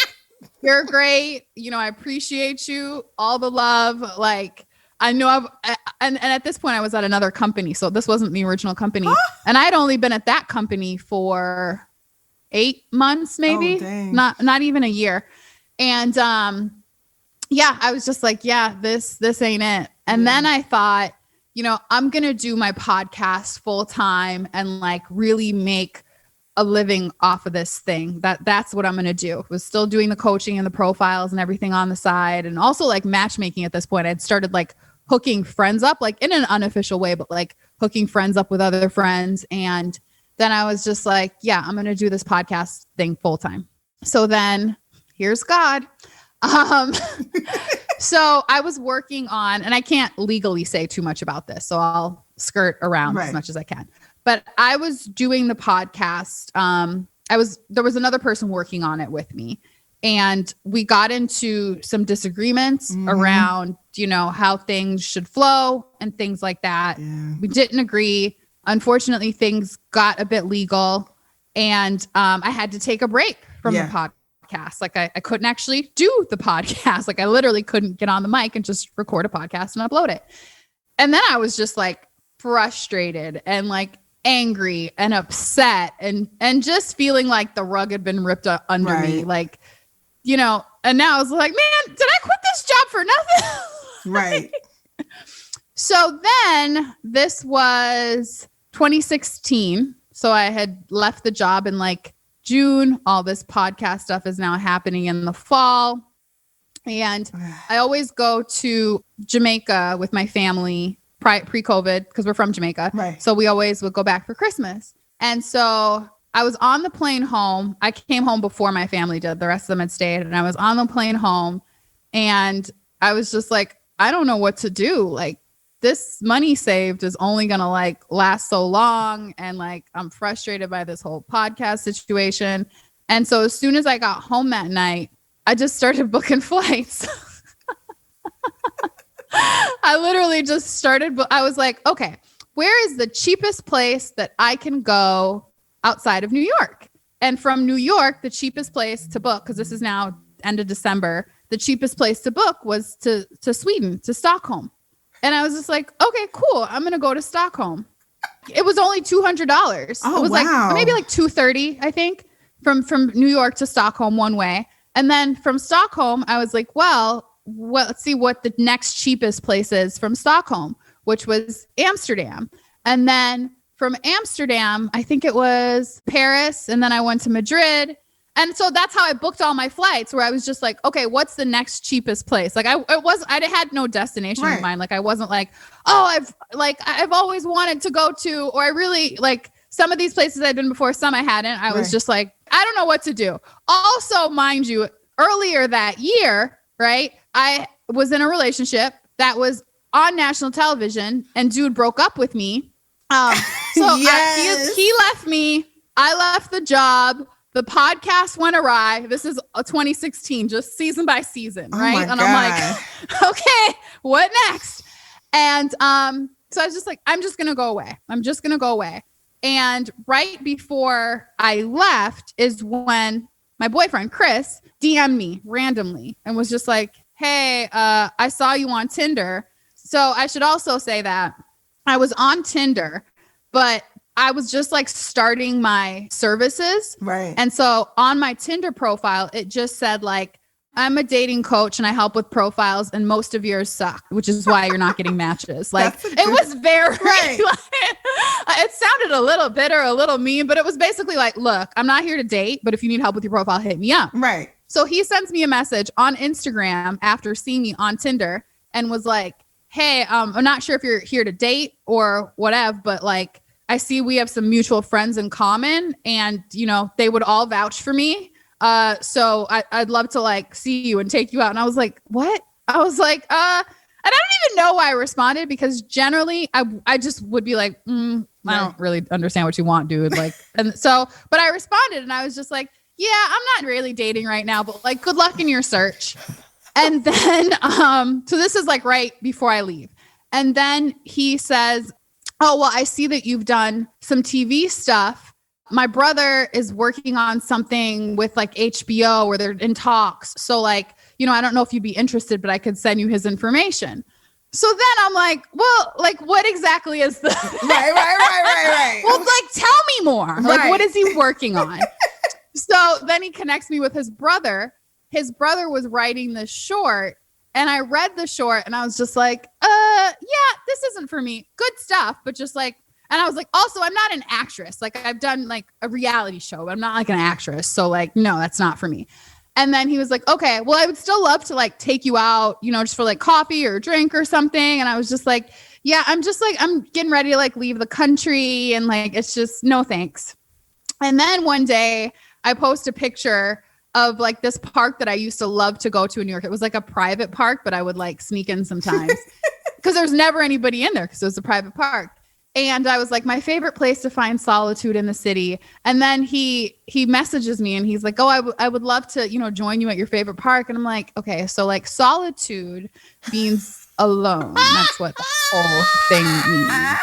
you're great. You know, I appreciate you. All the love. Like, I know and at this point I was at another company. So this wasn't the original company. And I'd only been at that company for 8 months, maybe not even a year. And, I was just like, this ain't it. And then I thought, you know, I'm going to do my podcast full time and like really make a living off of this thing. That's what I'm going to do. Was still doing the coaching and the profiles and everything on the side. And also like matchmaking at this point. I'd started like hooking friends up, like in an unofficial way, but like hooking friends up with other friends. And then I was just like, I'm going to do this podcast thing full time. So then here's God. So I was working on, and I can't legally say too much about this, so I'll skirt around as much as I can. But I was doing the podcast. There was another person working on it with me, and we got into some disagreements around, you know, how things should flow and things like that. Yeah. We didn't agree. Unfortunately, things got a bit legal, and I had to take a break from the podcast. Like I couldn't actually do the podcast. Like I literally couldn't get on the mic and just record a podcast and upload it. And then I was just like frustrated and like angry and upset and just feeling like the rug had been ripped under me. Like, you know, and now I was like, man, did I quit this job for nothing? Right. So then this was 2016. So I had left the job in like June. All this podcast stuff is now happening in the fall. And I always go to Jamaica with my family pre-COVID because we're from Jamaica. Right. So we always would go back for Christmas. And so I was on the plane home. I came home before my family did. The rest of them had stayed. And I was on the plane home and I was just like, I don't know what to do. Like, this money saved is only going to like last so long. And like, I'm frustrated by this whole podcast situation. And so as soon as I got home that night, I just started booking flights. I literally just started, but I was like, okay, where is the cheapest place that I can go outside of New York? And from New York, the cheapest place to book, because this is now end of December, the cheapest place to book was to Sweden, to Stockholm. And I was just like, okay, cool. I'm going to go to Stockholm. It was only $200. Oh, it was like maybe like $230, I think, from New York to Stockholm one way. And then from Stockholm, I was like, well, let's see what the next cheapest place is from Stockholm, which was Amsterdam. And then from Amsterdam, I think it was Paris. And then I went to Madrid. And so that's how I booked all my flights, where I was just like, okay, what's the next cheapest place? Like I had no destination in mind. Like I wasn't like, oh, I've always wanted to go to, or I really like some of these places I'd been before, some I hadn't. I was just like, I don't know what to do. Also, mind you, earlier that year, right, I was in a relationship that was on national television, and dude broke up with me. So he left me. I left the job. The podcast went awry. This is 2016, just season by season, right? And I'm like, okay, what next? And so I was just like, I'm just gonna go away. And right before I left is when my boyfriend Chris DM'd me randomly and was just like, hey, I saw you on Tinder. So I should also say that I was on Tinder, but I was just like starting my services. Right. And so on my Tinder profile, it just said like, I'm a dating coach and I help with profiles and most of yours suck, which is why you're not getting matches. Like it was very, it sounded a little bitter, a little mean, but it was basically like, look, I'm not here to date, but if you need help with your profile, hit me up. Right. So he sends me a message on Instagram after seeing me on Tinder and was like, hey, I'm not sure if you're here to date or whatever, but like, I see we have some mutual friends in common and, you know, they would all vouch for me. So I'd love to like see you and take you out. And I was like, what? I was like, and I don't even know why I responded, because generally I just would be like, I don't really understand what you want, dude. Like, and so, but I responded and I was just like, yeah, I'm not really dating right now, but like, good luck in your search. And then, so this is like right before I leave. And then he says, oh, well, I see that you've done some TV stuff. My brother is working on something with like HBO where they're in talks. So like, you know, I don't know if you'd be interested, but I could send you his information. So then I'm like, well, like what exactly is the right. Well, like tell me more. Like what is he working on? So then he connects me with his brother. His brother was writing this short. And I read the short and I was just like, yeah, this isn't for me. Good stuff. But just like, and I was like, also, I'm not an actress. Like I've done like a reality show, but I'm not like an actress. So like, no, that's not for me. And then he was like, okay, well, I would still love to like take you out, you know, just for like coffee or a drink or something. And I was just like, yeah, I'm just like, I'm getting ready to like leave the country. And like, it's just no thanks. And then one day I post a picture of like this park that I used to love to go to in New York. It was like a private park, but I would like sneak in sometimes because there's never anybody in there because it was a private park. And I was like, my favorite place to find solitude in the city. And then he messages me and he's like, oh, I would love to, you know, join you at your favorite park. And I'm like, okay, so like solitude means alone. That's what the whole thing means.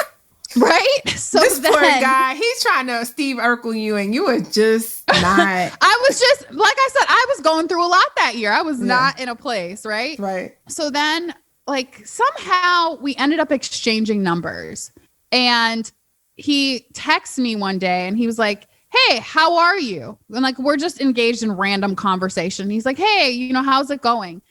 Right? So this poor guy, he's trying to Steve Urkel you, and you were just not. I was just, like I said, I was going through a lot that year. I was not in a place, right? Right. So then, like, somehow we ended up exchanging numbers. And he texts me one day and he was like, hey, how are you? And like, we're just engaged in random conversation. He's like, hey, you know, how's it going?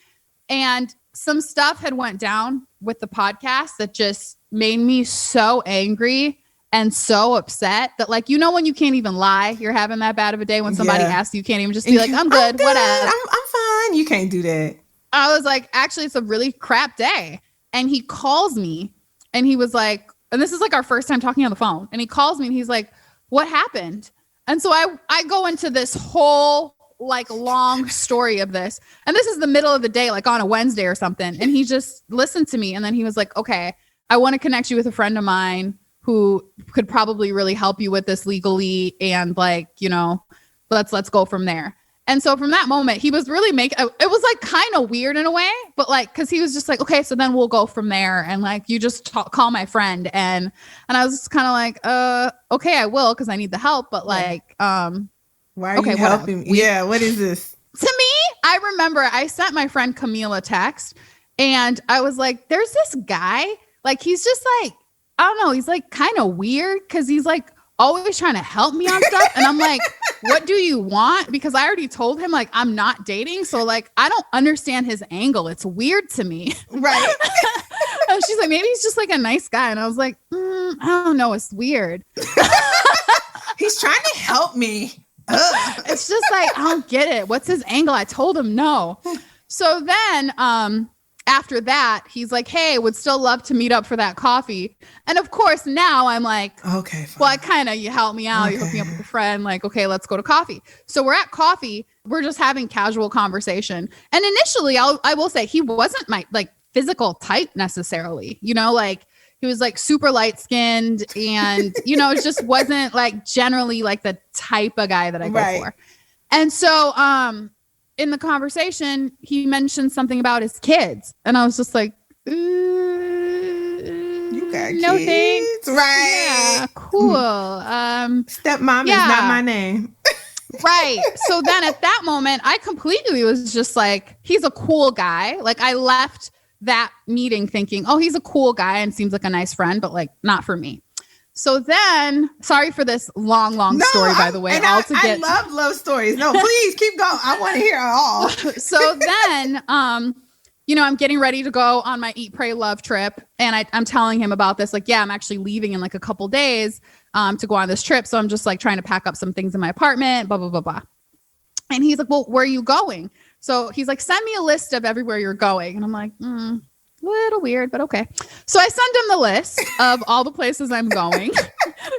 And some stuff had went down with the podcast that just made me so angry and so upset that, like, you know, when you can't even lie, you're having that bad of a day when somebody asks you, can't even just be like, I'm good, whatever. I'm fine. You can't do that. I was like, actually, it's a really crap day. And he calls me and he was like, and this is like our first time talking on the phone. And he calls me and he's like, what happened? And so I go into this whole like long story of this. And this is the middle of the day, like on a Wednesday or something. And he just listened to me. And then he was like, okay, I want to connect you with a friend of mine who could probably really help you with this legally. And like, you know, let's go from there. And so from that moment, he was really it was like kind of weird in a way, but like, cause he was just like, okay, so then we'll go from there. And like, you just call my friend. And I was just kind of like, okay, I will. Cause I need the help. But like, why are you helping me? Yeah. What is this? To me, I remember I sent my friend Camille a text and I was like, there's this guy, like, he's just like, I don't know. He's like kind of weird. Cause he's like always trying to help me on stuff. And I'm like, what do you want? Because I already told him like, I'm not dating. So like, I don't understand his angle. It's weird to me. Right. And she's like, maybe he's just like a nice guy. And I was like, I don't know. It's weird. He's trying to help me. Ugh. It's just like, I don't get it. What's his angle? I told him no. So then, after that, he's like, hey, would still love to meet up for that coffee. And of course, now I'm like, okay, fine. Well, you help me out. Okay. You hook me up with a friend. Like, okay, let's go to coffee. So we're at coffee. We're just having casual conversation. And initially, I will say he wasn't my like physical type necessarily, like he was like super light skinned and, it just wasn't like generally like the type of guy that I go for. And so, in the conversation, he mentioned something about his kids. And I was just like, you got no kids? Thanks. Right. Yeah, cool. Stepmom is not my name. Right. So then at that moment, I completely was just like, he's a cool guy. Like I left that meeting thinking, oh, he's a cool guy and seems like a nice friend, but like not for me. So then, sorry for this long story, by the way. I love love stories. No, please keep going. I want to hear it all. So then, I'm getting ready to go on my Eat, Pray, Love trip. And I'm telling him about this. Like, yeah, I'm actually leaving in like a couple days to go on this trip. So I'm just like trying to pack up some things in my apartment, blah, blah, blah, blah. And he's like, well, where are you going? So he's like, send me a list of everywhere you're going. And I'm like, little weird, but okay. So I send him the list of all the places I'm going,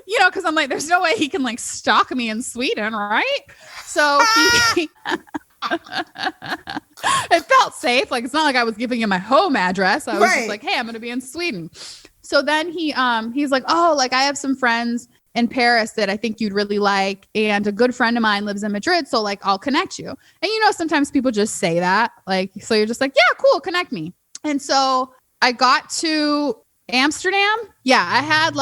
because I'm like, there's no way he can like stalk me in Sweden, right? So he it felt safe. Like, it's not like I was giving him my home address. I was just like, hey, I'm going to be in Sweden. So then he's like, oh, like I have some friends in Paris that I think you'd really like. And a good friend of mine lives in Madrid. So like, I'll connect you. And sometimes people just say that, like, so you're just like, yeah, cool. Connect me. And so I got to Amsterdam. Yeah, I had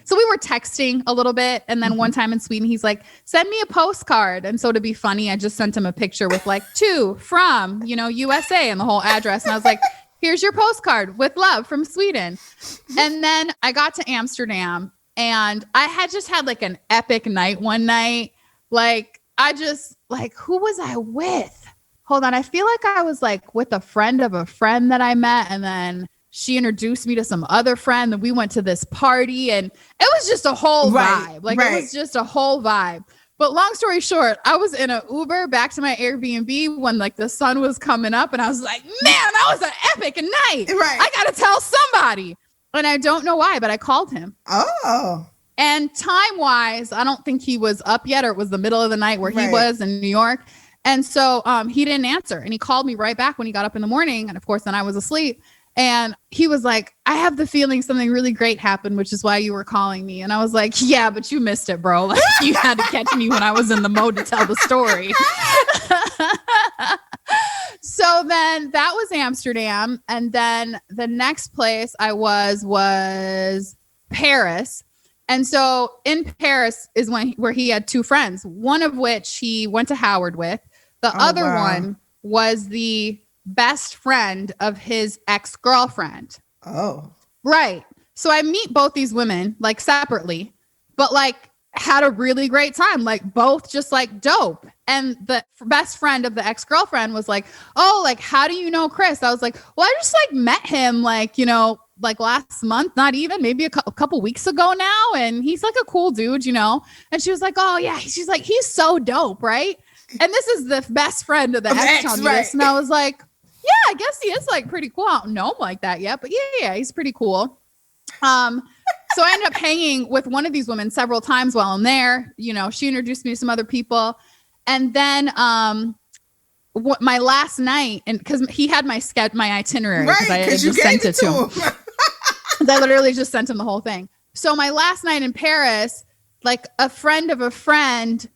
so we were texting a little bit. And then one time in Sweden, he's like, send me a postcard. And so to be funny, I just sent him a picture with like to from, USA and the whole address. And I was like, here's your postcard with love from Sweden. And then I got to Amsterdam and I had just had like an epic night one night. Like, who was I with? Hold on. I feel like I was like with a friend of a friend that I met. And then she introduced me to some other friend. And we went to this party and it was just a whole vibe. It was just a whole vibe. But long story short, I was in an Uber back to my Airbnb when like the sun was coming up. And I was like, man, that was an epic night. Right. I got to tell somebody. And I don't know why, but I called him. Oh. And time wise, I don't think he was up yet, or it was the middle of the night where he was in New York. And so he didn't answer, and he called me right back when he got up in the morning. And of course, then I was asleep, and he was like, I have the feeling something really great happened, which is why you were calling me. And I was like, yeah, but you missed it, bro. Like, you had to catch me when I was in the mode to tell the story. So then that was Amsterdam. And then the next place I was Paris. And so in Paris is where he had two friends, one of which he went to Howard with. The other one was the best friend of his ex-girlfriend. Oh. Right. So I meet both these women like separately, but like had a really great time, like both just like dope. And the best friend of the ex-girlfriend was like, oh, like, how do you know Chris? I was like, well, I just like met him like, like last month, not even, maybe a couple weeks ago now. And he's like a cool dude, And she was like, oh yeah. She's like, he's so dope. Right. And this is the best friend of the ex telling me this. And I was like, yeah, I guess he is like pretty cool. I don't know him like that yet, but yeah, he's pretty cool. So I ended up hanging with one of these women several times while I'm there. She introduced me to some other people. And then my last night, and because he had my itinerary, because I just sent it to him. I literally just sent him the whole thing. So my last night in Paris, like a friend of a friend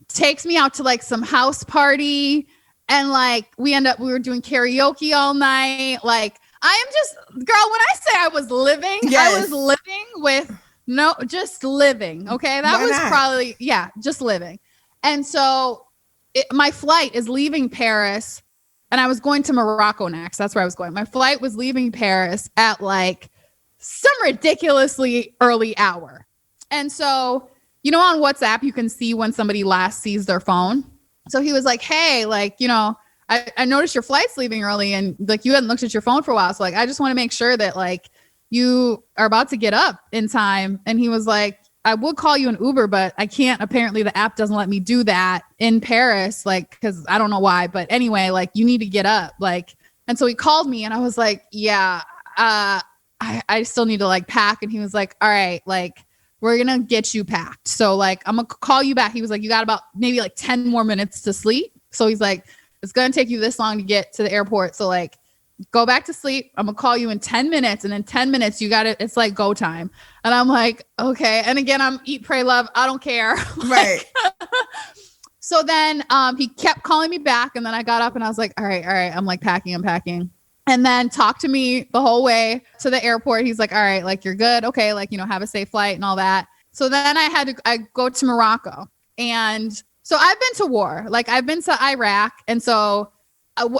takes me out to like some house party, and like we were doing karaoke all night. Like, I am just, girl, when I say I was living, I was living with just living. Okay. That was probably, just living. And so my flight is leaving Paris, and I was going to Morocco next. That's where I was going. My flight was leaving Paris at like some ridiculously early hour. And so, on WhatsApp, you can see when somebody last sees their phone. So he was like, hey, like, I noticed your flight's leaving early, and like you hadn't looked at your phone for a while. So like, I just want to make sure that like, you are about to get up in time. And he was like, I would call you an Uber, but I can't. Apparently the app doesn't let me do that in Paris. Like, cause I don't know why, but anyway, like you need to get up. Like, and so he called me and I was like, yeah, I still need to like pack. And he was like, all right, like we're going to get you packed. So like, I'm going to call you back. He was like, you got about maybe like 10 more minutes to sleep. So he's like, it's going to take you this long to get to the airport. So like, go back to sleep. I'm going to call you in 10 minutes. And in 10 minutes, you got it. It's like go time. And I'm like, okay. And again, I'm eat, pray, love. I don't care. Right. So then he kept calling me back. And then I got up and I was like, all right. I'm like I'm packing. And then talked to me the whole way to the airport. He's like, all right, like you're good. Okay. Like, have a safe flight and all that. So then I go to Morocco. And so I've been to war. Like I've been to Iraq. And so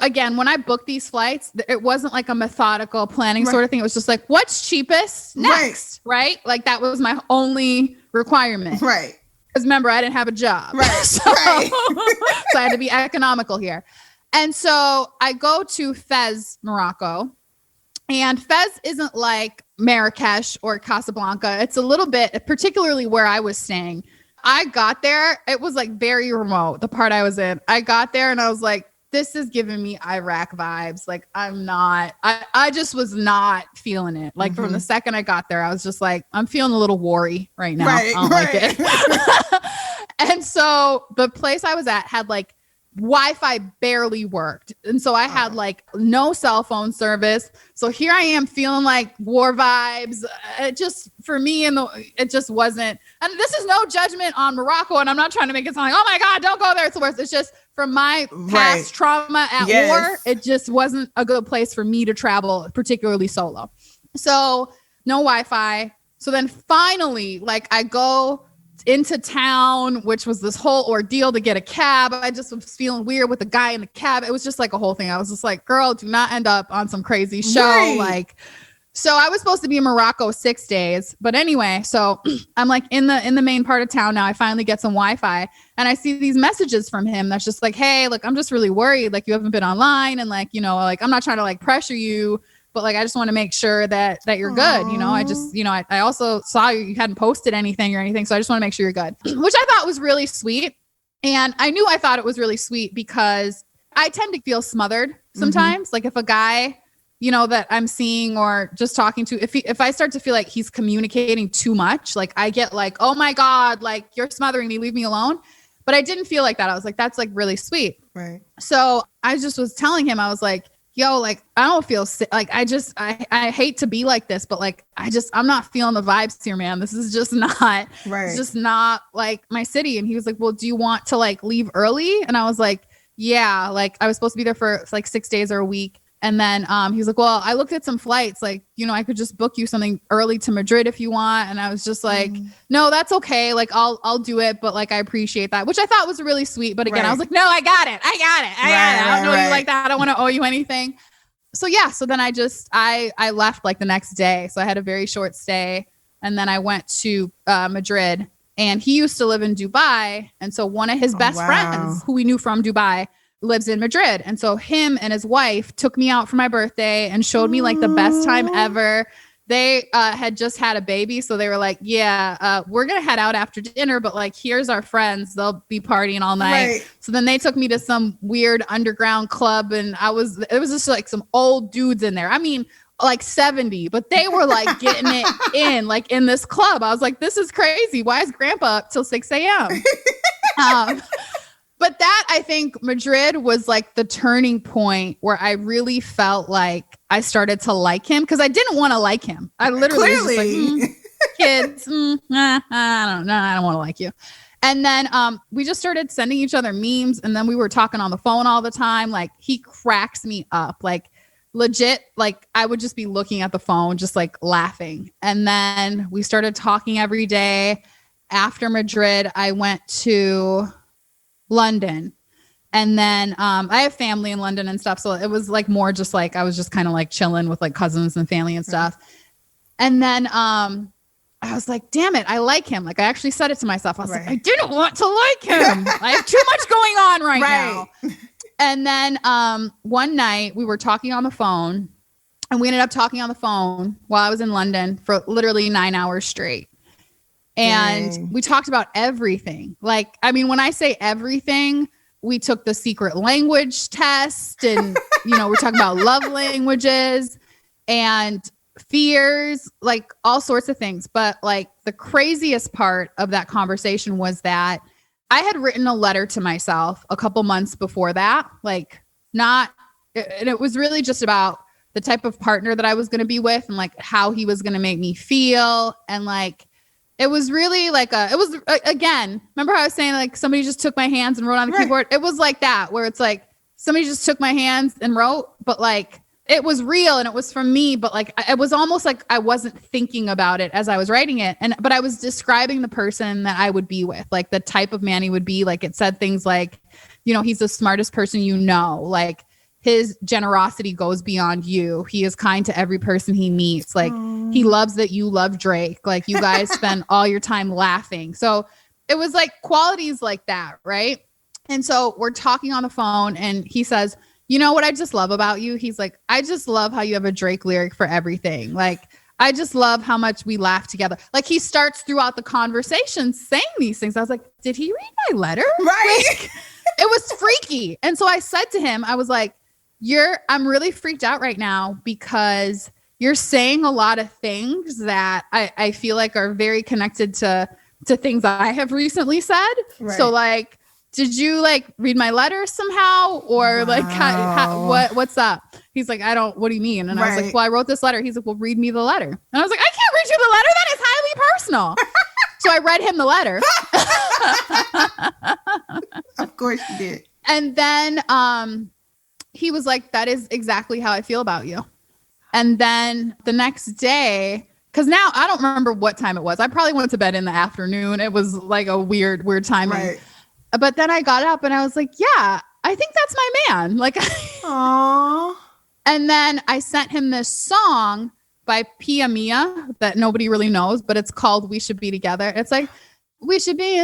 again, when I booked these flights, it wasn't like a methodical planning sort of thing. It was just like, what's cheapest next? Right. Like that was my only requirement. Right. Because remember, I didn't have a job. Right. So I had to be economical here. And so I go to Fez, Morocco, and Fez isn't like Marrakesh or Casablanca. It's a little bit, particularly where I was staying. I got there. It was like very remote, the part I was in. I got there and I was like, this is giving me Iraq vibes. Like I just was not feeling it. Like from the second I got there, I was just like, I'm feeling a little worry right now. I don't like it. And so the place I was at had like Wi-Fi barely worked. And so I had like no cell phone service. So here I am feeling like war vibes. It just, for me, it just wasn't, and this is no judgment on Morocco. And I'm not trying to make it sound like, oh my God, don't go there. It's the worst. It's just from my past trauma at war, it just wasn't a good place for me to travel, particularly solo. So no Wi-Fi. So then finally, like I go into town, which was this whole ordeal to get a cab. I just was feeling weird with the guy in the cab. It was just like a whole thing. I was just like, girl, do not end up on some crazy show. Right. Like, so I was supposed to be in Morocco 6 days, but anyway, so I'm like in the main part of town now. I finally get some Wi-Fi and I see these messages from him. That's just like, hey, look, I'm just really worried. Like you haven't been online and like, like I'm not trying to like pressure you, but like, I just want to make sure that you're good. I just, I also saw you hadn't posted anything or anything. So I just want to make sure you're good, which I thought was really sweet. And I thought it was really sweet because I tend to feel smothered sometimes. Like if a guy, that I'm seeing or just talking to, if I start to feel like he's communicating too much, like I get like, oh my God, like you're smothering me, leave me alone. But I didn't feel like that. I was like, that's like really sweet. Right. So I just was telling him, I was like, yo, like, I don't feel sick. Like, I hate to be like this, but like, I'm not feeling the vibes here, man. This is just not, it's just not like my city. And he was like, well, do you want to like leave early? And I was like, yeah, like I was supposed to be there for like 6 days or a week. And then he was like, well, I looked at some flights, like, I could just book you something early to Madrid if you want. And I was just like, no, that's okay. Like, I'll do it. But like, I appreciate that, which I thought was really sweet. But again, I was like, no, I got it. I don't know you like that. I don't want to owe you anything. So yeah. So then I left like the next day. So I had a very short stay. And then I went to Madrid, and he used to live in Dubai. And so one of his best friends who we knew from Dubai lives in Madrid. And so him and his wife took me out for my birthday and showed me like the best time ever. They had just had a baby. So they were like, yeah, we're going to head out after dinner, but like, here's our friends. They'll be partying all night. Right. So then they took me to some weird underground club, and it was just like some old dudes in there. I mean, like 70, but they were like getting it in, like in this club. I was like, this is crazy. Why is grandpa up till 6 a.m.? But that, I think Madrid was like the turning point where I really felt like I started to like him, because I didn't want to like him. I literally was just like, kids, I don't know. I don't want to like you. And then we just started sending each other memes, and then we were talking on the phone all the time. Like, he cracks me up. Like, legit, like I would just be looking at the phone, just like laughing. And then we started talking every day. After Madrid, I went to London, and then I have family in London and stuff, so it was like more just like I was just kind of like chilling with like cousins and family and stuff. And then I was like, damn it, I like him. Like, I actually said it to myself. I was like, I didn't want to like him. I have too much going on right now. And then one night we were talking on the phone, And we ended up talking on the phone while I was in London for literally 9 hours straight. And we talked about everything. Like, I mean, when I say everything, we took the secret language test and, we're talking about love languages and fears, like all sorts of things. But like the craziest part of that conversation was that I had written a letter to myself a couple months before that, and it was really just about the type of partner that I was going to be with and like how he was going to make me feel. And like, it was really like again, remember how I was saying like somebody just took my hands and wrote on the keyboard? It was like that, where it's like somebody just took my hands and wrote, but like it was real and it was from me, but like it was almost like I wasn't thinking about it as I was writing it. But I was describing the person that I would be with, like the type of man he would be. Like it said things like, he's the smartest person like his generosity goes beyond you. He is kind to every person he meets. Like he loves that you love Drake. Like you guys spend all your time laughing. So it was like qualities like that. Right. And so we're talking on the phone and he says, you know what I just love about you? He's like, I just love how you have a Drake lyric for everything. Like, I just love how much we laugh together. Like he starts throughout the conversation saying these things. I was like, did he read my letter? Right. Like, it was freaky. And so I said to him, I was like, I'm really freaked out right now because you're saying a lot of things that I feel like are very connected to things I have recently said. Right. So like, did you like read my letter somehow or like what's up? He's like, what do you mean? And I was like, well, I wrote this letter. He's like, well, read me the letter. And I was like, I can't read you the letter. That is highly personal. So I read him the letter. Of course you did. And then he was like, that is exactly how I feel about you. And then the next day, because now I don't remember what time it was. I probably went to bed in the afternoon. It was like a weird timing. Right. But then I got up and I was like, yeah, I think that's my man. Like, aww. And then I sent him this song by Pia Mia that nobody really knows, but it's called We Should Be Together. It's like, we should be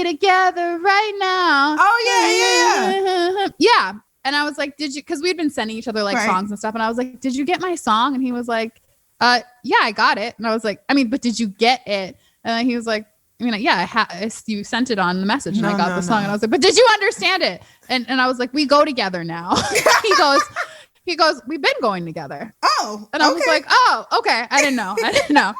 together right now. Oh, yeah. Yeah. And I was like, did you, because we'd been sending each other like songs and stuff. And I was like, did you get my song? And he was like, yeah, I got it. And I was like, but did you get it? And then he was like, yeah, you sent it on the message and I got the song. And I was like, but did you understand it? And I was like, we go together now. he goes, we've been going together. Oh, and I was like, oh, okay. I didn't know.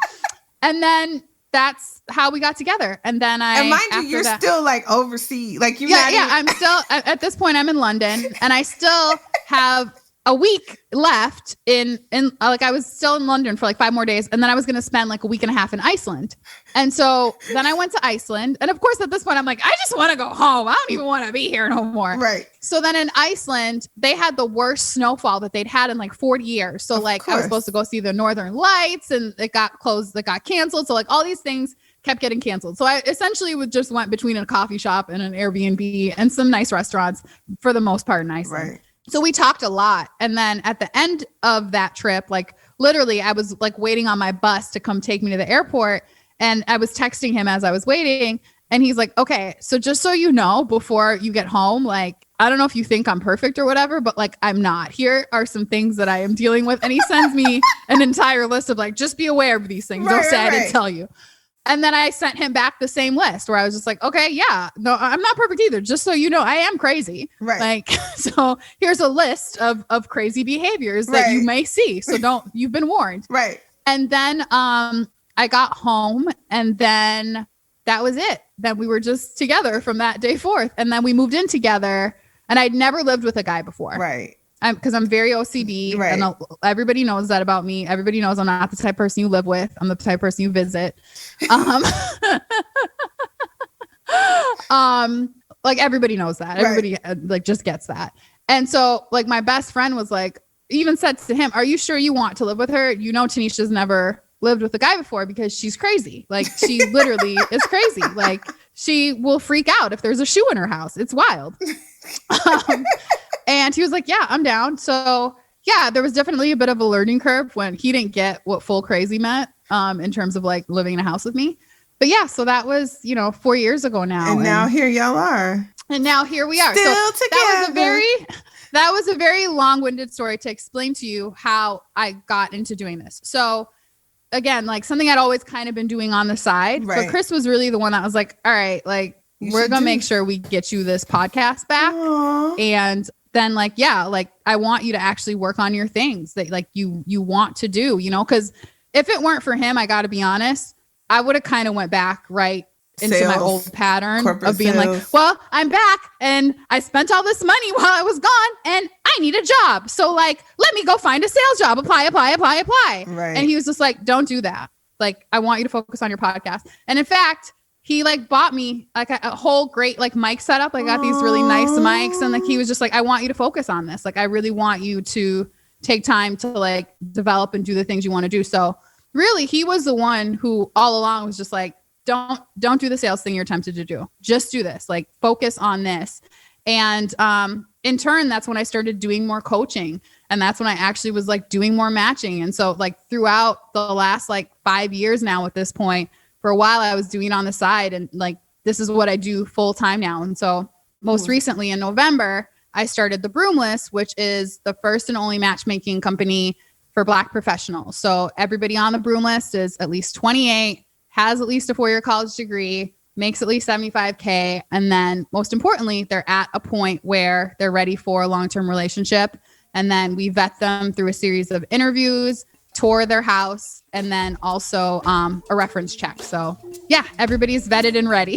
And then that's how we got together. And then and mind you, you're still like overseas. Like I'm still at this point I'm in London and I still have a week left in like I was still in London for like 5 more days. And then I was going to spend like a week and a half in Iceland. And so then I went to Iceland. And of course, at this point, I'm like, I just want to go home. I don't even want to be here no more. Right. So then in Iceland, they had the worst snowfall that they'd had in like 40 years. So like I was supposed to go see the Northern Lights and it got closed, it got canceled. So like all these things kept getting canceled. So I essentially just went between a coffee shop and an Airbnb and some nice restaurants for the most part in Iceland. Right. So we talked a lot. And then at the end of that trip, like literally I was like waiting on my bus to come take me to the airport. And I was texting him as I was waiting. And he's like, okay, so just so you know, before you get home, like, I don't know if you think I'm perfect or whatever, but like, I'm not. Here are some things that I am dealing with. And he sends me an entire list of like, just be aware of these things. Don't say I didn't tell you. And then I sent him back the same list where I was just like, okay, yeah, no, I'm not perfect either. Just so you know, I am crazy. Right. Like, so here's a list of crazy behaviors that you may see. So you've been warned. Right. And then I got home and then that was it. Then we were just together from that day forth. And then we moved in together and I'd never lived with a guy before. Right. Because I'm very OCD. Right. And everybody knows that about me. Everybody knows I'm not the type of person you live with. I'm the type of person you visit. Like everybody knows that. Everybody like just gets that. And so like my best friend was like, even said to him, are you sure you want to live with her? You know, Tanisha's never lived with a guy before because she's crazy. Like she literally is crazy. Like she will freak out if there's a shoe in her house. It's wild. And he was like, yeah, I'm down. So yeah, there was definitely a bit of a learning curve when he didn't get what full crazy meant in terms of like living in a house with me. But yeah, so that was, 4 years ago now. And now here y'all are. And now here we are. Still so together. that was a very long-winded story to explain to you how I got into doing this. So again, like something I'd always kind of been doing on the side. Right. But Chris was really the one that was like, all right, like we're going to make sure we get you this podcast back. Aww. And then like, yeah, like I want you to actually work on your things that like you want to do, you know, because if it weren't for him, I got to be honest, I would have kind of went back right into my old pattern of being like, well, I'm back and I spent all this money while I was gone and I need a job. So like, let me go find a sales job, apply. Right. And he was just like, don't do that. Like, I want you to focus on your podcast. And in fact, he like bought me like a whole great like mic setup. I got these really nice mics. And like, he was just like, I want you to focus on this. Like, I really want you to take time to like develop and do the things you want to do. So really, he was the one who all along was just like, don't do the sales thing you're tempted to do. Just do this, like focus on this. And in turn, that's when I started doing more coaching. And that's when I actually was like doing more matching. And so like throughout the last like 5 years now at this point, for a while I was doing it on the side and like, this is what I do full time now. And so most recently in November, I started the Broomless, which is the first and only matchmaking company for Black professionals. So everybody on the Broomless is at least 28, has at least a 4-year college degree, makes at least $75K. And then most importantly, they're at a point where they're ready for a long-term relationship. And then we vet them through a series of interviews, tour their house, and then also a reference check. So yeah, everybody's vetted and ready.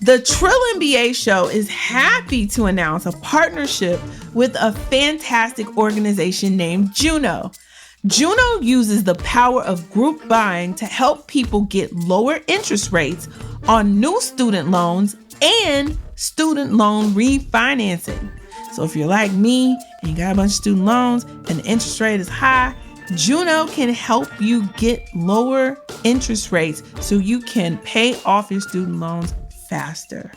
The Trill MBA Show is happy to announce a partnership with a fantastic organization named Juno. Juno uses the power of group buying to help people get lower interest rates on new student loans and student loan refinancing. So if you're like me and you got a bunch of student loans and the interest rate is high, Juno can help you get lower interest rates so you can pay off your student loans faster.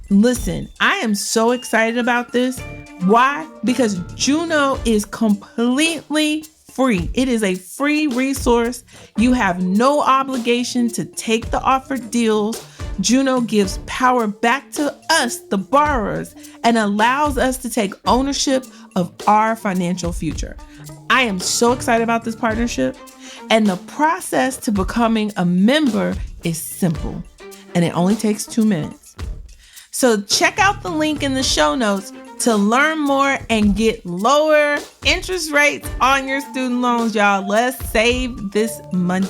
Listen, I am so excited about this. Why? Because Juno is completely free. It is a free resource. You have no obligation to take the offered deals. Juno gives power back to us, the borrowers, and allows us to take ownership of our financial future. I am so excited about this partnership, and the process to becoming a member is simple, and it only takes 2 minutes. So check out the link in the show notes to learn more and get lower interest rates on your student loans, y'all. Let's save this money,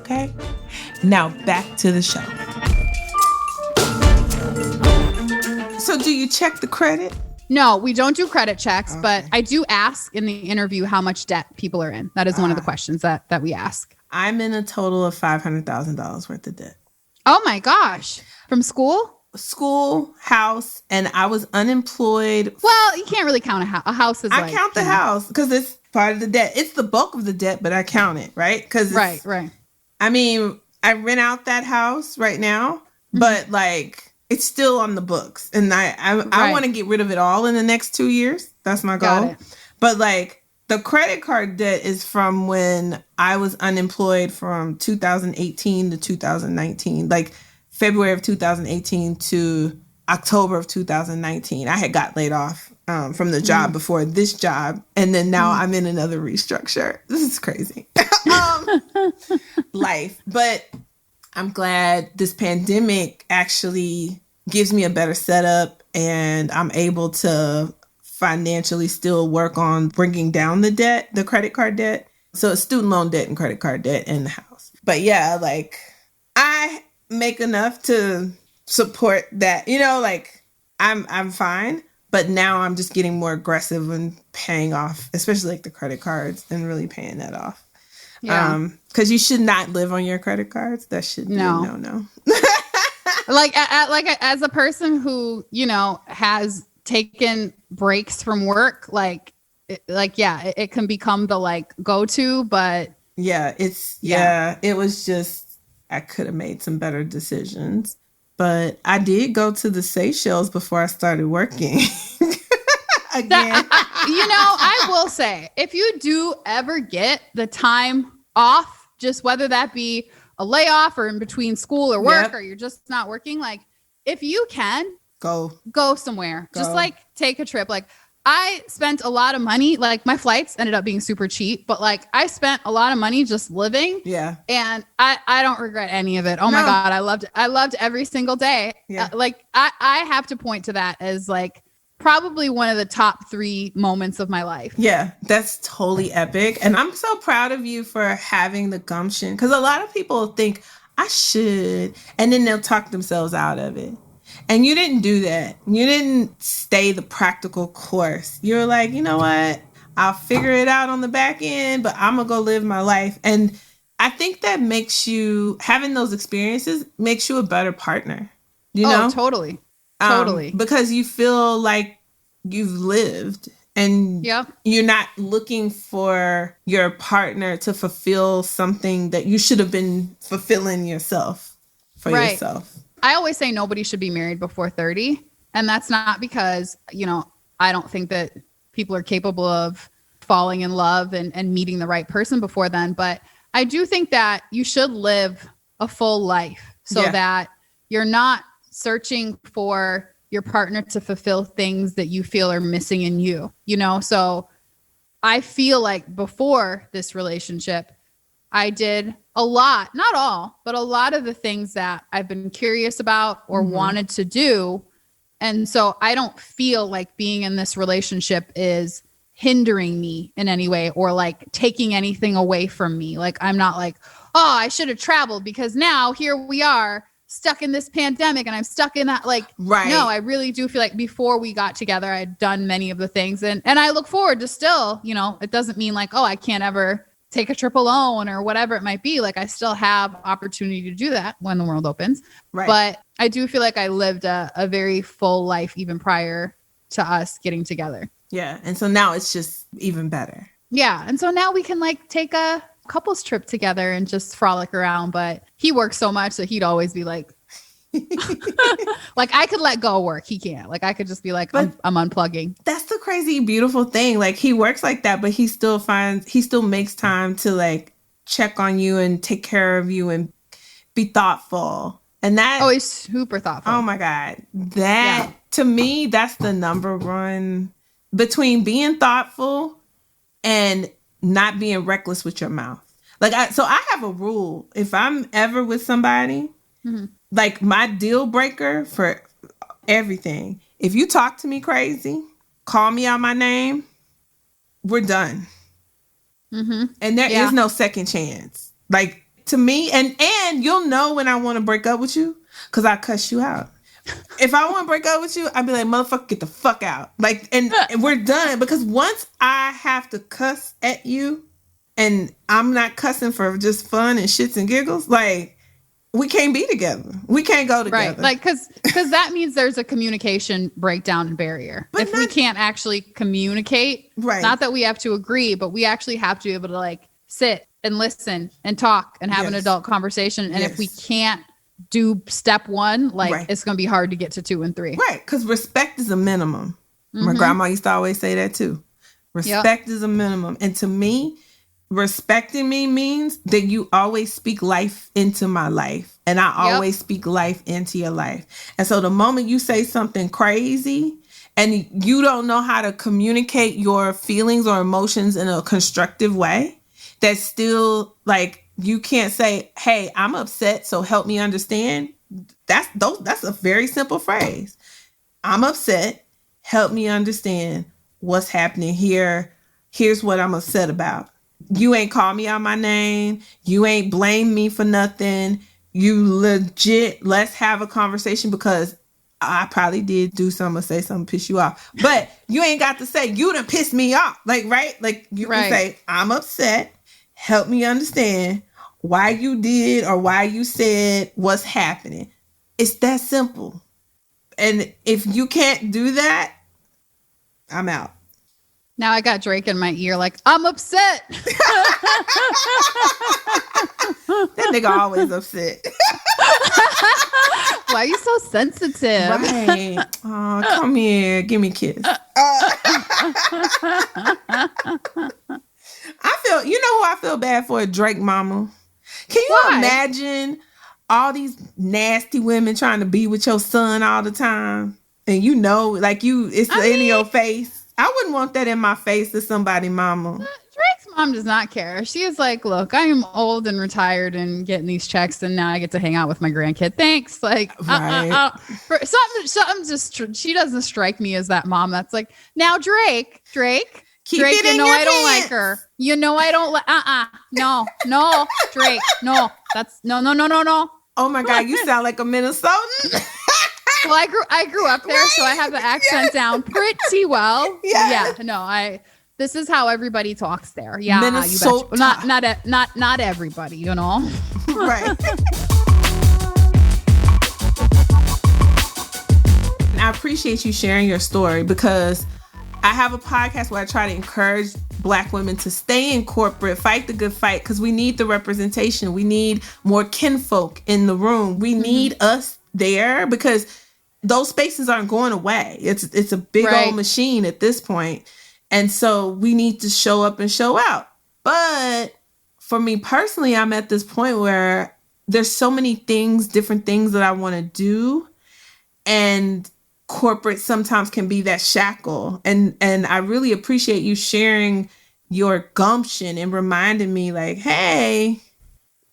okay? Now back to the show. So do you check the credit? No, we don't do credit checks, but I do ask in the interview how much debt people are in. That is one of the questions that we ask. I'm in a total of $500,000 worth of debt. Oh my gosh. From school? School, house, and I was unemployed. Well, you can't really count a house. A house is I count the house because it's part of the debt. It's the bulk of the debt, but I count it, right? Because right. I mean, I rent out that house right now, but like it's still on the books, and I want to get rid of it all in the next 2 years. That's my goal. But like the credit card debt is from when I was unemployed from 2018 to 2019, like February of 2018 to October of 2019. I had got laid off from the job before this job. And then now I'm in another restructure. This is crazy. Life. But I'm glad this pandemic actually gives me a better setup and I'm able to financially still work on bringing down the debt, the credit card debt. So it's student loan debt and credit card debt in the house. But yeah, like I make enough to support that, you know, like I'm fine, but now I'm just getting more aggressive and paying off, especially like the credit cards and really paying that off. Yeah. Because you should not live on your credit cards. That should be no. like as a person who, you know, has taken breaks from work, it can become the like go-to, but yeah, it was just, I could have made some better decisions, but I did go to the Seychelles before I started working. Again. You know, I will say, if you do ever get the time off, just whether that be a layoff or in between school or work, or you're just not working, like if you can go somewhere, just like take a trip. Like I spent a lot of money, like my flights ended up being super cheap, but like I spent a lot of money just living. Yeah. And I don't regret any of it. Oh my God. I loved every single day. Yeah. Like I have to point to that as like probably one of the top 3 moments of my life. Yeah, that's totally epic. And I'm so proud of you for having the gumption, because a lot of people think I should, and then they'll talk themselves out of it. And you didn't do that. You didn't stay the practical course. You're like, you know what? I'll figure it out on the back end, but I'm going to go live my life. And I think that makes you, having those experiences makes you a better partner. You know? Totally. Because you feel like you've lived, and you're not looking for your partner to fulfill something that you should have been fulfilling yourself for yourself. I always say nobody should be married before 30. And that's not because, you know, I don't think that people are capable of falling in love and meeting the right person before then. But I do think that you should live a full life so that you're not searching for your partner to fulfill things that you feel are missing in you, you know? So I feel like before this relationship, I did a lot, not all, but a lot of the things that I've been curious about or wanted to do. And so I don't feel like being in this relationship is hindering me in any way or like taking anything away from me. Like, I'm not like, oh, I should have traveled because now here we are stuck in this pandemic and I'm stuck in that. Like, no, I really do feel like before we got together, I had done many of the things and I look forward to still, you know, it doesn't mean like, oh, I can't ever take a trip alone or whatever it might be. Like I still have opportunity to do that when the world opens. Right. But I do feel like I lived a very full life even prior to us getting together. Yeah. And so now it's just even better. Yeah. And so now we can like take a couples trip together and just frolic around. But he works so much that he'd always be like, like I could let go of work. He can't. Like I could just be like, I'm unplugging. That's the crazy, beautiful thing. Like he works like that, but he still makes time to like check on you and take care of you and be thoughtful. And that, he's super thoughtful. Oh my God. That to me, that's the number one between being thoughtful and not being reckless with your mouth. Like so I have a rule. If I'm ever with somebody, like my deal breaker for everything, if you talk to me crazy, call me out my name, we're done. And there is no second chance. Like to me, and you'll know when I want to break up with you because I cuss you out. If I want to break up with you, I'd be like, motherfucker, get the fuck out. Like, and we're done. Because once I have to cuss at you and I'm not cussing for just fun and shits and giggles, like, we can't be together. We can't go together. Right. Like, because that means there's a communication breakdown and barrier. But if we can't actually communicate, not that we have to agree, but we actually have to be able to like sit and listen and talk and have an adult conversation. And if we can't do step 1, like it's going to be hard to get to 2 and 3. Right. Because respect is a minimum. My grandma used to always say that too. Respect is a minimum. And to me, respecting me means that you always speak life into my life. And I always speak life into your life. And so the moment you say something crazy and you don't know how to communicate your feelings or emotions in a constructive way, that's still like, you can't say, hey, I'm upset, so help me understand. That's a very simple phrase. I'm upset. Help me understand what's happening here. Here's what I'm upset about. You ain't call me out my name. You ain't blame me for nothing. You legit, let's have a conversation because I probably did do something or say something piss you off. But you ain't got to say, you done pissed me off. Like, right? Like you can say, I'm upset. Help me understand why you did or why you said what's happening. It's that simple. And if you can't do that, I'm out. Now I got Drake in my ear like, I'm upset. That nigga always upset. Why are you so sensitive? Right. Oh, come here. Give me a kiss. I feel, you know who I feel bad for? Drake mama. Can you imagine all these nasty women trying to be with your son all the time, and you know, like it's in your face. I wouldn't want that in my face to somebody, mama. Drake's mom does not care. She is like, look, I am old and retired and getting these checks, and now I get to hang out with my grandkid. Thanks. Like, right. something just, she doesn't strike me as that mom that's like, now Drake, Keep Drake, it in your I don't pants. like her. You know, I don't like, no, Drake, no, that's, no. Oh my God, you sound like a Minnesotan. Well, I grew up there, right? So I have the accent down pretty well. Yes. Yeah, no, this is how everybody talks there. Yeah, Minnesota. You betcha. Not everybody, you know. Right. I appreciate you sharing your story, because I have a podcast where I try to encourage Black women to stay in corporate, fight the good fight, because we need the representation. We need more kinfolk in the room. We need us there, because those spaces aren't going away. It's a big old machine at this point. And so we need to show up and show out. But for me personally, I'm at this point where there's so many things, different things that I want to do. And corporate sometimes can be that shackle. And I really appreciate you sharing your gumption and reminding me, like, hey,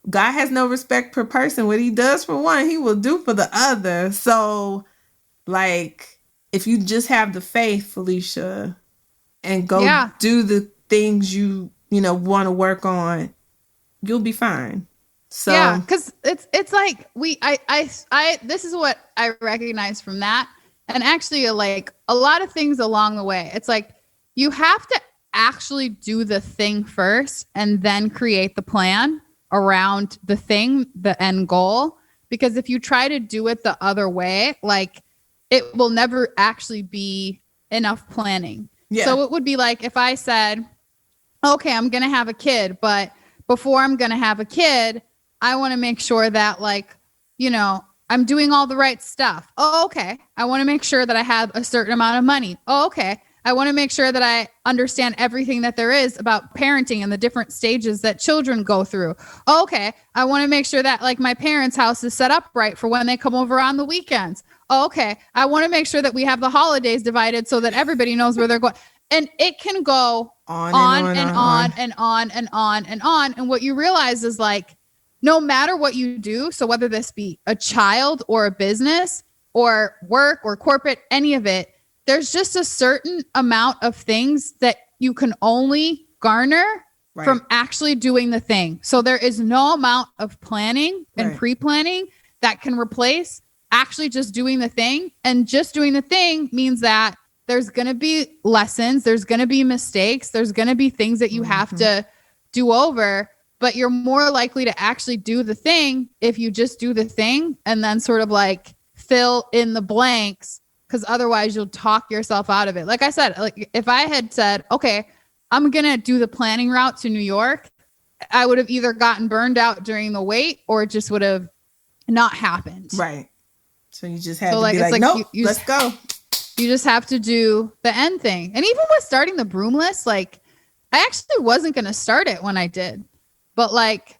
God has no respect per person. What he does for one, he will do for the other. So, like, if you just have the faith, Felicia, and go do the things you want to work on, you'll be fine. So yeah, because it's like I this is what I recognize from that, and actually like a lot of things along the way. It's like you have to actually do the thing first, and then create the plan around the thing, the end goal. Because if you try to do it the other way, like, it will never actually be enough planning. Yeah. So it would be like if I said, okay, I'm going to have a kid, but before I'm going to have a kid, I want to make sure that, like, I'm doing all the right stuff. Oh, okay. I want to make sure that I have a certain amount of money. Oh, okay. I want to make sure that I understand everything that there is about parenting and the different stages that children go through. Oh, okay. I want to make sure that, like, my parents' house is set up right for when they come over on the weekends. Oh, okay. I want to make sure that we have the holidays divided so that everybody knows where they're going. And it can go on and on and on and on and on. And what you realize is, like, no matter what you do, so whether this be a child or a business or work or corporate, any of it, there's just a certain amount of things that you can only garner from actually doing the thing. So there is no amount of planning and pre-planning that can replace actually just doing the thing. And just doing the thing means that there's going to be lessons, there's going to be mistakes, there's going to be things that you have to do over, but you're more likely to actually do the thing if you just do the thing and then sort of like fill in the blanks, because otherwise you'll talk yourself out of it. Like I said, like if I had said, okay, I'm going to do the planning route to New York, I would have either gotten burned out during the wait or it just would have not happened. Right. So you just had to be like, nope, let's go. You just have to do the end thing. And even with starting the broom list, like, I actually wasn't going to start it when I did. But, like,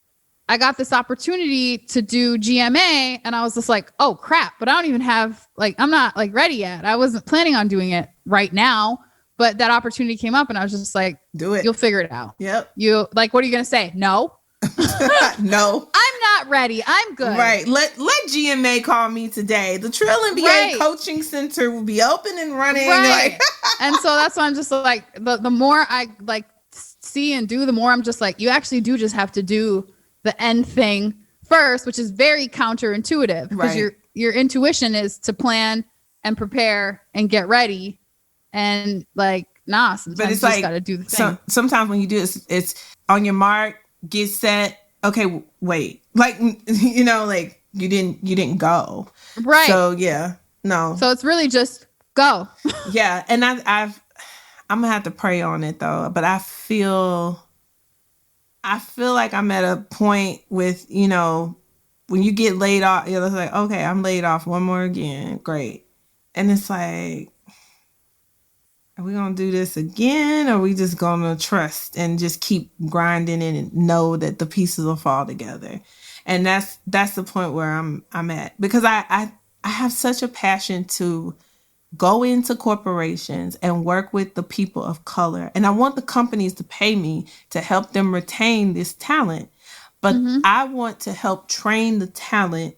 I got this opportunity to do GMA and I was just like, oh, crap. But I don't even have, like, I'm not, like, ready yet. I wasn't planning on doing it right now. But that opportunity came up and I was just like, do it. You'll figure it out. Yep. You, like, what are you going to say? No. No. I'm not ready. I'm good. Right. Let GMA call me today. The Trill NBA Coaching Center will be open and running. Right. Like and so that's why I'm just like, the more I like see and do, the more I'm just like, you actually do just have to do the end thing first, which is very counterintuitive because your intuition is to plan and prepare and get ready. And like, nah, sometimes but it's you like, just got to do the thing. Sometimes when you do it, it's on your mark, get set. Okay, wait. Like, like you didn't go. Right. So yeah, no. So it's really just go. Yeah. And I'm going to have to pray on it though. But I feel like I'm at a point with, when you get laid off, it's like, okay, I'm laid off one more again. Great. And it's like, are we going to do this again? Or are we just going to trust and just keep grinding and know that the pieces will fall together? And that's the point where I'm at, because I have such a passion to go into corporations and work with the people of color. And I want the companies to pay me to help them retain this talent. But I want to help train the talent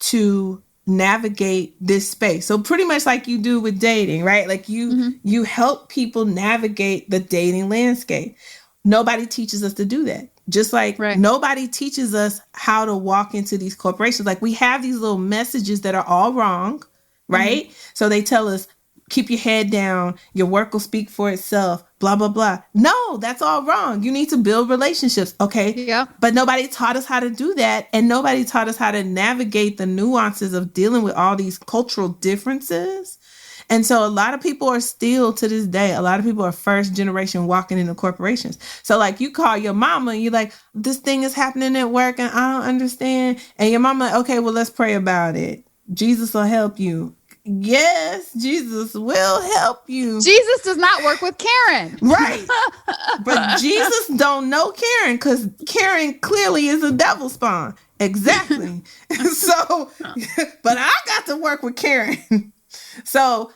to navigate this space. So pretty much like you do with dating, right? Like you help people navigate the dating landscape. Nobody teaches us to do that. Just like nobody teaches us how to walk into these corporations. Like we have these little messages that are all wrong, right? So they tell us, keep your head down, your work will speak for itself, blah, blah, blah. No, that's all wrong. You need to build relationships, okay? Yeah. But nobody taught us how to do that. And nobody taught us how to navigate the nuances of dealing with all these cultural differences. And so a lot of people are still, to this day, a lot of people are first generation walking into corporations. So like you call your mama and you're like, this thing is happening at work and I don't understand. And your mama, okay, well, let's pray about it. Jesus will help you. Yes, Jesus will help you. Jesus does not work with Karen. Right. But Jesus don't know Karen, because Karen clearly is a devil spawn. Exactly. So, but I got to work with Karen. So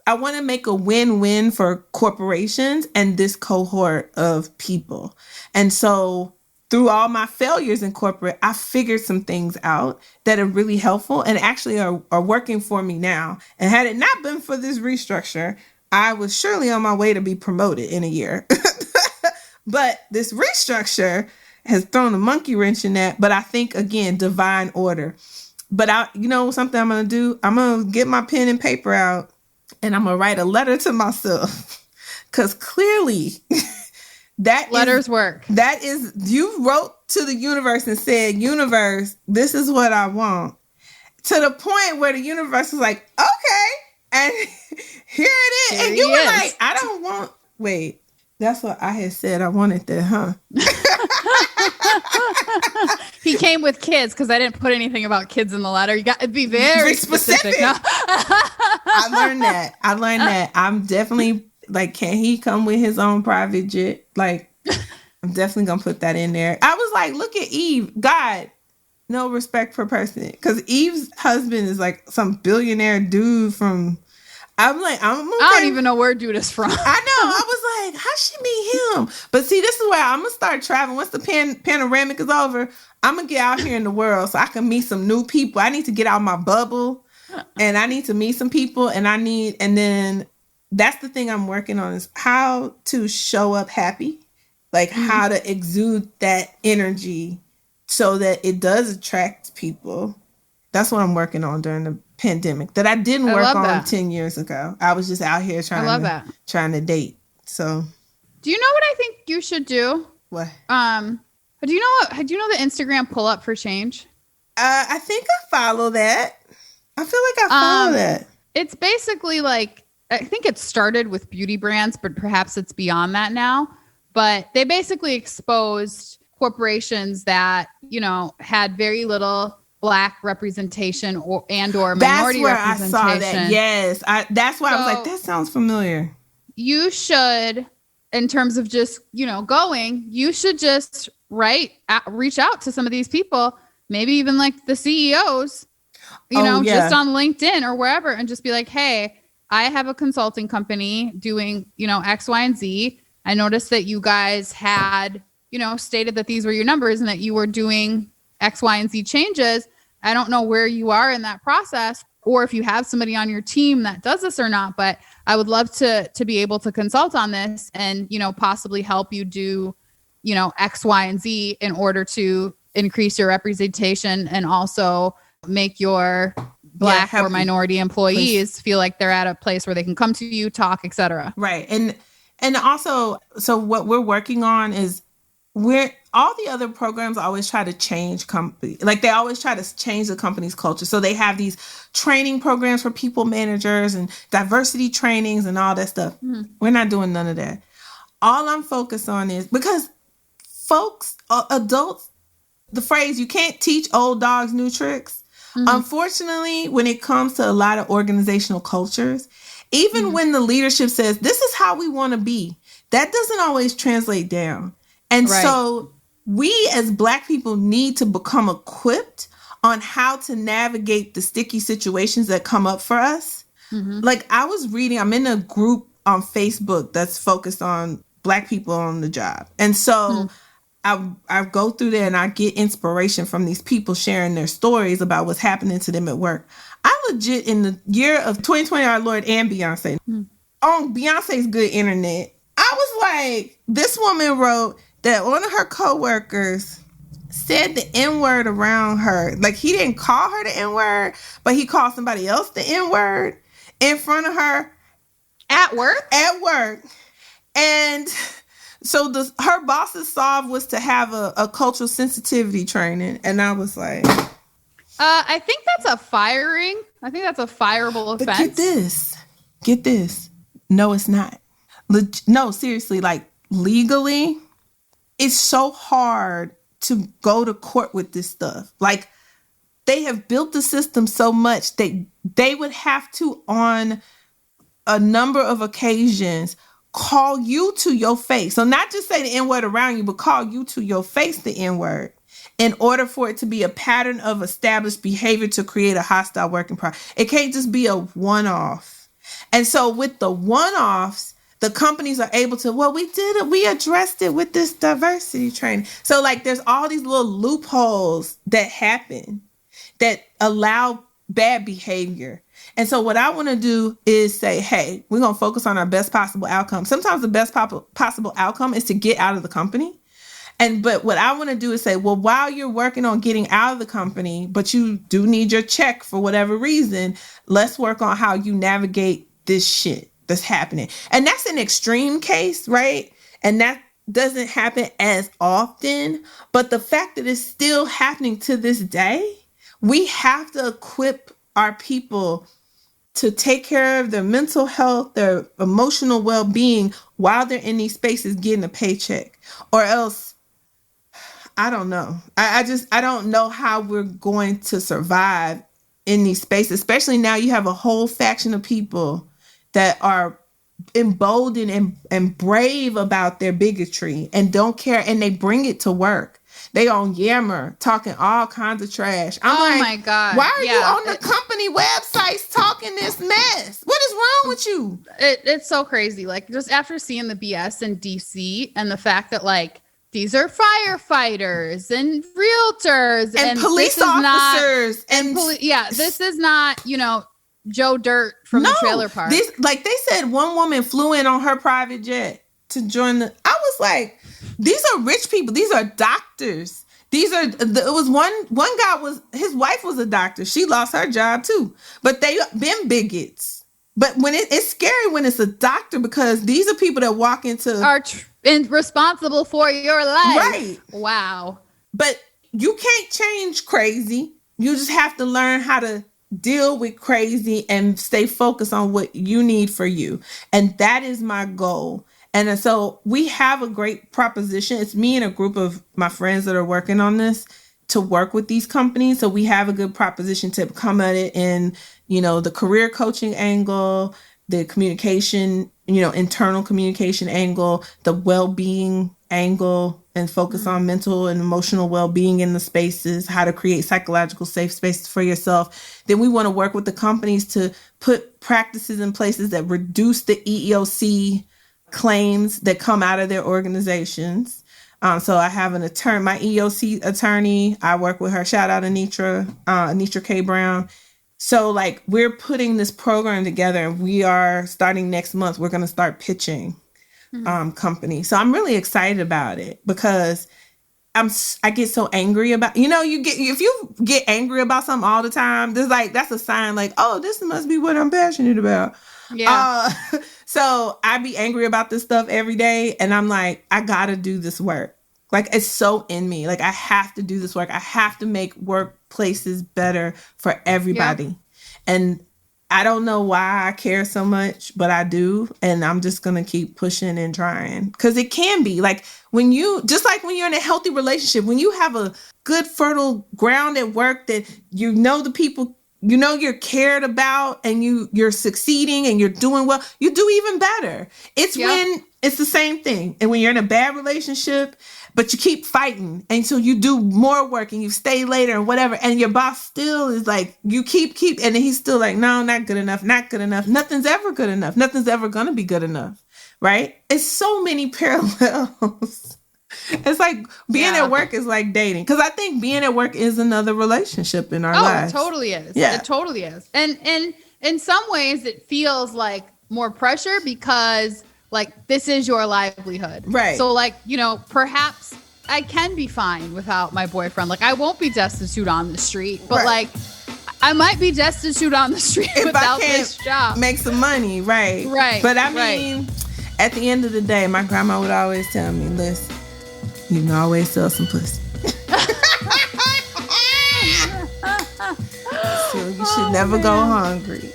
I want to make a win-win for corporations and this cohort of people. And so through all my failures in corporate, I figured some things out that are really helpful and actually are working for me now. And had it not been for this restructure, I was surely on my way to be promoted in a year. But this restructure has thrown a monkey wrench in that. But I think, again, divine order. But you know something I'm going to do? I'm going to get my pen and paper out and I'm going to write a letter to myself. Because clearly letters work. That is, you wrote to the universe and said, universe, this is what I want. To the point where the universe was like, okay. And here it is. And you were like, I don't want, wait, that's what I had said. I wanted that, huh? He came with kids because I didn't put anything about kids in the letter. You got to be very specific. No? I learned that. I'm definitely like, can he come with his own private jet? Like, I'm definitely going to put that in there. I was like, look at Eve. God, no respect per person. Because Eve's husband is like some billionaire dude from... I'm like, I don't even know where dude is from. I know. I was like, how she meet him? But see, this is where I'm going to start traveling. Once the panoramic is over, I'm going to get out here in the world so I can meet some new people. I need to get out my bubble and I need to meet some people and then that's the thing I'm working on is how to show up happy, like how to exude that energy so that it does attract people. That's what I'm working on during the pandemic that I didn't work on 10 years ago. I was just out here trying to date. So, do you know what I think you should do? What? Do you know the Instagram pull up for change? I think I follow that. I feel like I follow that. It's basically like, I think it started with beauty brands, but perhaps it's beyond that now. But they basically exposed corporations that, you know, had very little Black representation or minority representation. That's where I saw that. Yes. That's why I was like, that sounds familiar. You should, in terms of just, you know, you should just reach out to some of these people, maybe even like the CEOs, just on LinkedIn or wherever, and just be like, hey, I have a consulting company doing, you know, X, Y, and Z. I noticed that you guys had, you know, stated that these were your numbers and that you were doing X, Y, and Z changes. I don't know where you are in that process or if you have somebody on your team that does this or not, but I would love to be able to consult on this and, you know, possibly help you do, you know, X, Y, and Z in order to increase your representation and also make your Black or minority employees feel like they're at a place where they can come to you, talk, etc. Right. And also, so what we're working on is all the other programs always try to change company. Like they always try to change the company's culture. So they have these training programs for people managers and diversity trainings and all that stuff. Mm-hmm. We're not doing none of that. All I'm focused on is because folks, adults, the phrase, you can't teach old dogs new tricks. Mm-hmm. Unfortunately, when it comes to a lot of organizational cultures, even when the leadership says, this is how we want to be, that doesn't always translate down. And so we as Black people need to become equipped on how to navigate the sticky situations that come up for us. Like I was reading, I'm in a group on Facebook that's focused on Black people on the job. And so I go through there and I get inspiration from these people sharing their stories about what's happening to them at work. I legit, in the year of 2020, our Lord and Beyonce, on Beyonce's good internet, I was like, this woman wrote that one of her coworkers said the N-word around her. Like, he didn't call her the N-word, but he called somebody else the N-word in front of her. At work? At work. And so her boss's solve was to have a cultural sensitivity training. And I was like... I think that's a firing. I think that's a fireable offense. But get this. No, it's not. No, seriously, like legally, it's so hard to go to court with this stuff. Like, they have built the system so much that they would have to, on a number of occasions, call you to your face. So not just say the N-word around you, but call you to your face the N-word, in order for it to be a pattern of established behavior to create a hostile work environment. It can't just be a one-off. And so with the one-offs, the companies are able to, well, we addressed it with this diversity training. So like there's all these little loopholes that happen that allow bad behavior. And so what I want to do is say, hey, we're going to focus on our best possible outcome. Sometimes the best possible outcome is to get out of the company. But what I want to do is say, well, while you're working on getting out of the company, but you do need your check for whatever reason, let's work on how you navigate this shit that's happening. And that's an extreme case, right? And that doesn't happen as often. But the fact that it's still happening to this day, we have to equip our people to take care of their mental health, their emotional well-being while they're in these spaces getting a paycheck. Or else, I don't know. I don't know how we're going to survive in these spaces, especially now you have a whole faction of people that are emboldened and brave about their bigotry and don't care, and they bring it to work. They on Yammer talking all kinds of trash. I'm like, my God. Why are you on the company websites talking this mess? What is wrong with you? It's so crazy. Like, just after seeing the BS in DC and the fact that, like, these are firefighters and realtors and police officers this is not, Joe Dirt from the trailer park. Like they said, one woman flew in on her private jet to join I was like, these are rich people. These are doctors. It was one guy his wife was a doctor. She lost her job too. But they been bigots. But when it's scary when it's a doctor, because these are people that walk into and responsible for your life. Right. Wow. But you can't change crazy. You just have to learn how to deal with crazy and stay focused on what you need for you. And that is my goal. And so we have a great proposition. It's me and a group of my friends that are working on this to work with these companies. So we have a good proposition to come at it in, the career coaching angle, the communication, internal communication angle, the well-being angle, and focus on mental and emotional well-being in the spaces, how to create psychological safe spaces for yourself. Then we want to work with the companies to put practices in places that reduce the EEOC claims that come out of their organizations. So I have my EEOC attorney. I work with her. Shout out Anitra K. Brown. So like we're putting this program together, and we are starting next month. We're going to start pitching companies. So I'm really excited about it because I get so angry about, if you get angry about something all the time, that's a sign like, oh, this must be what I'm passionate about. Yeah. So I be angry about this stuff every day, and I'm like, I gotta do this work. Like, it's so in me. Like, I have to do this work. I have to make workplaces better for everybody. Yeah. And I don't know why I care so much, but I do. And I'm just going to keep pushing and trying. Because it can be like when you're in a healthy relationship, when you have a good fertile ground at work that the people, you're cared about, and you're succeeding and you're doing well, you do even better. It's when it's the same thing. And when you're in a bad relationship, but you keep fighting. And so you do more work and you stay later and whatever. And your boss still is like, you keep, and then he's still like, no, not good enough, not good enough. Nothing's ever good enough. Nothing's ever going to be good enough. Right? It's so many parallels. It's like being at work is like dating. Because I think being at work is another relationship in our lives. Oh, it totally is. Yeah. It totally is. And in some ways it feels like more pressure because like this is your livelihood. Right. So like, you know, perhaps I can be fine without my boyfriend. Like I won't be destitute on the street, but like I might be destitute on the street if without I can't this job. Make some money. Right. Right. But I mean, at the end of the day, my grandma would always tell me, listen, you can always sell some pussy. So you should never go hungry.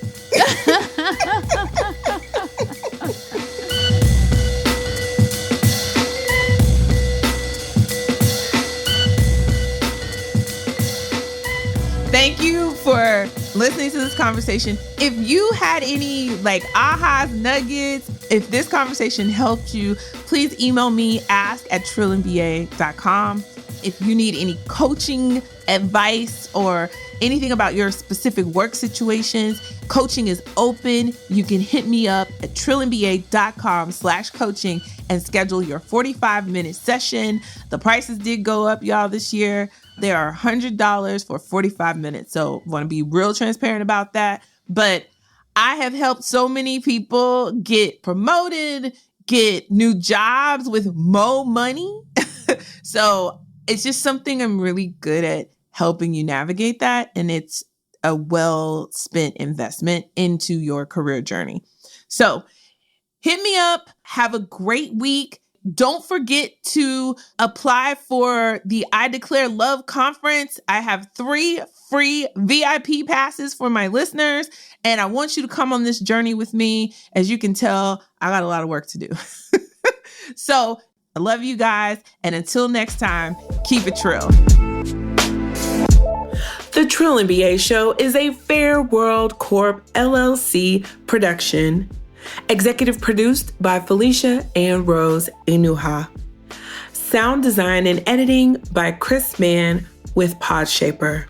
Thank you for listening to this conversation. If you had any like ahas, nuggets, if this conversation helped you, please email me, ask@trillandba.com. If you need any coaching advice or anything about your specific work situations, coaching is open. You can hit me up at trillandba.com/coaching and schedule your 45-minute session. The prices did go up, y'all, this year. They are $100 for 45 minutes. So I want to be real transparent about that. But I have helped so many people get promoted, get new jobs with more money. So it's just something I'm really good at, helping you navigate that. And it's a well-spent investment into your career journey. So hit me up. Have a great week. Don't forget to apply for the I Declare Love conference. I have 3 free VIP passes for my listeners, and I want you to come on this journey with me. As you can tell, I got a lot of work to do. So I love you guys, and until next time, keep it trill. The Trill NBA Show is a Fair World Corp. LLC production. Executive produced by Felicia and Rose Inuha. Sound design and editing by Chris Mann with Podshaper.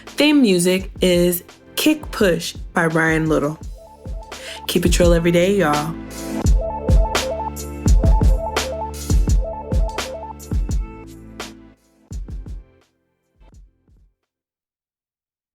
Theme music is Kick Push by Ryan Little. Keep it trill every day, y'all.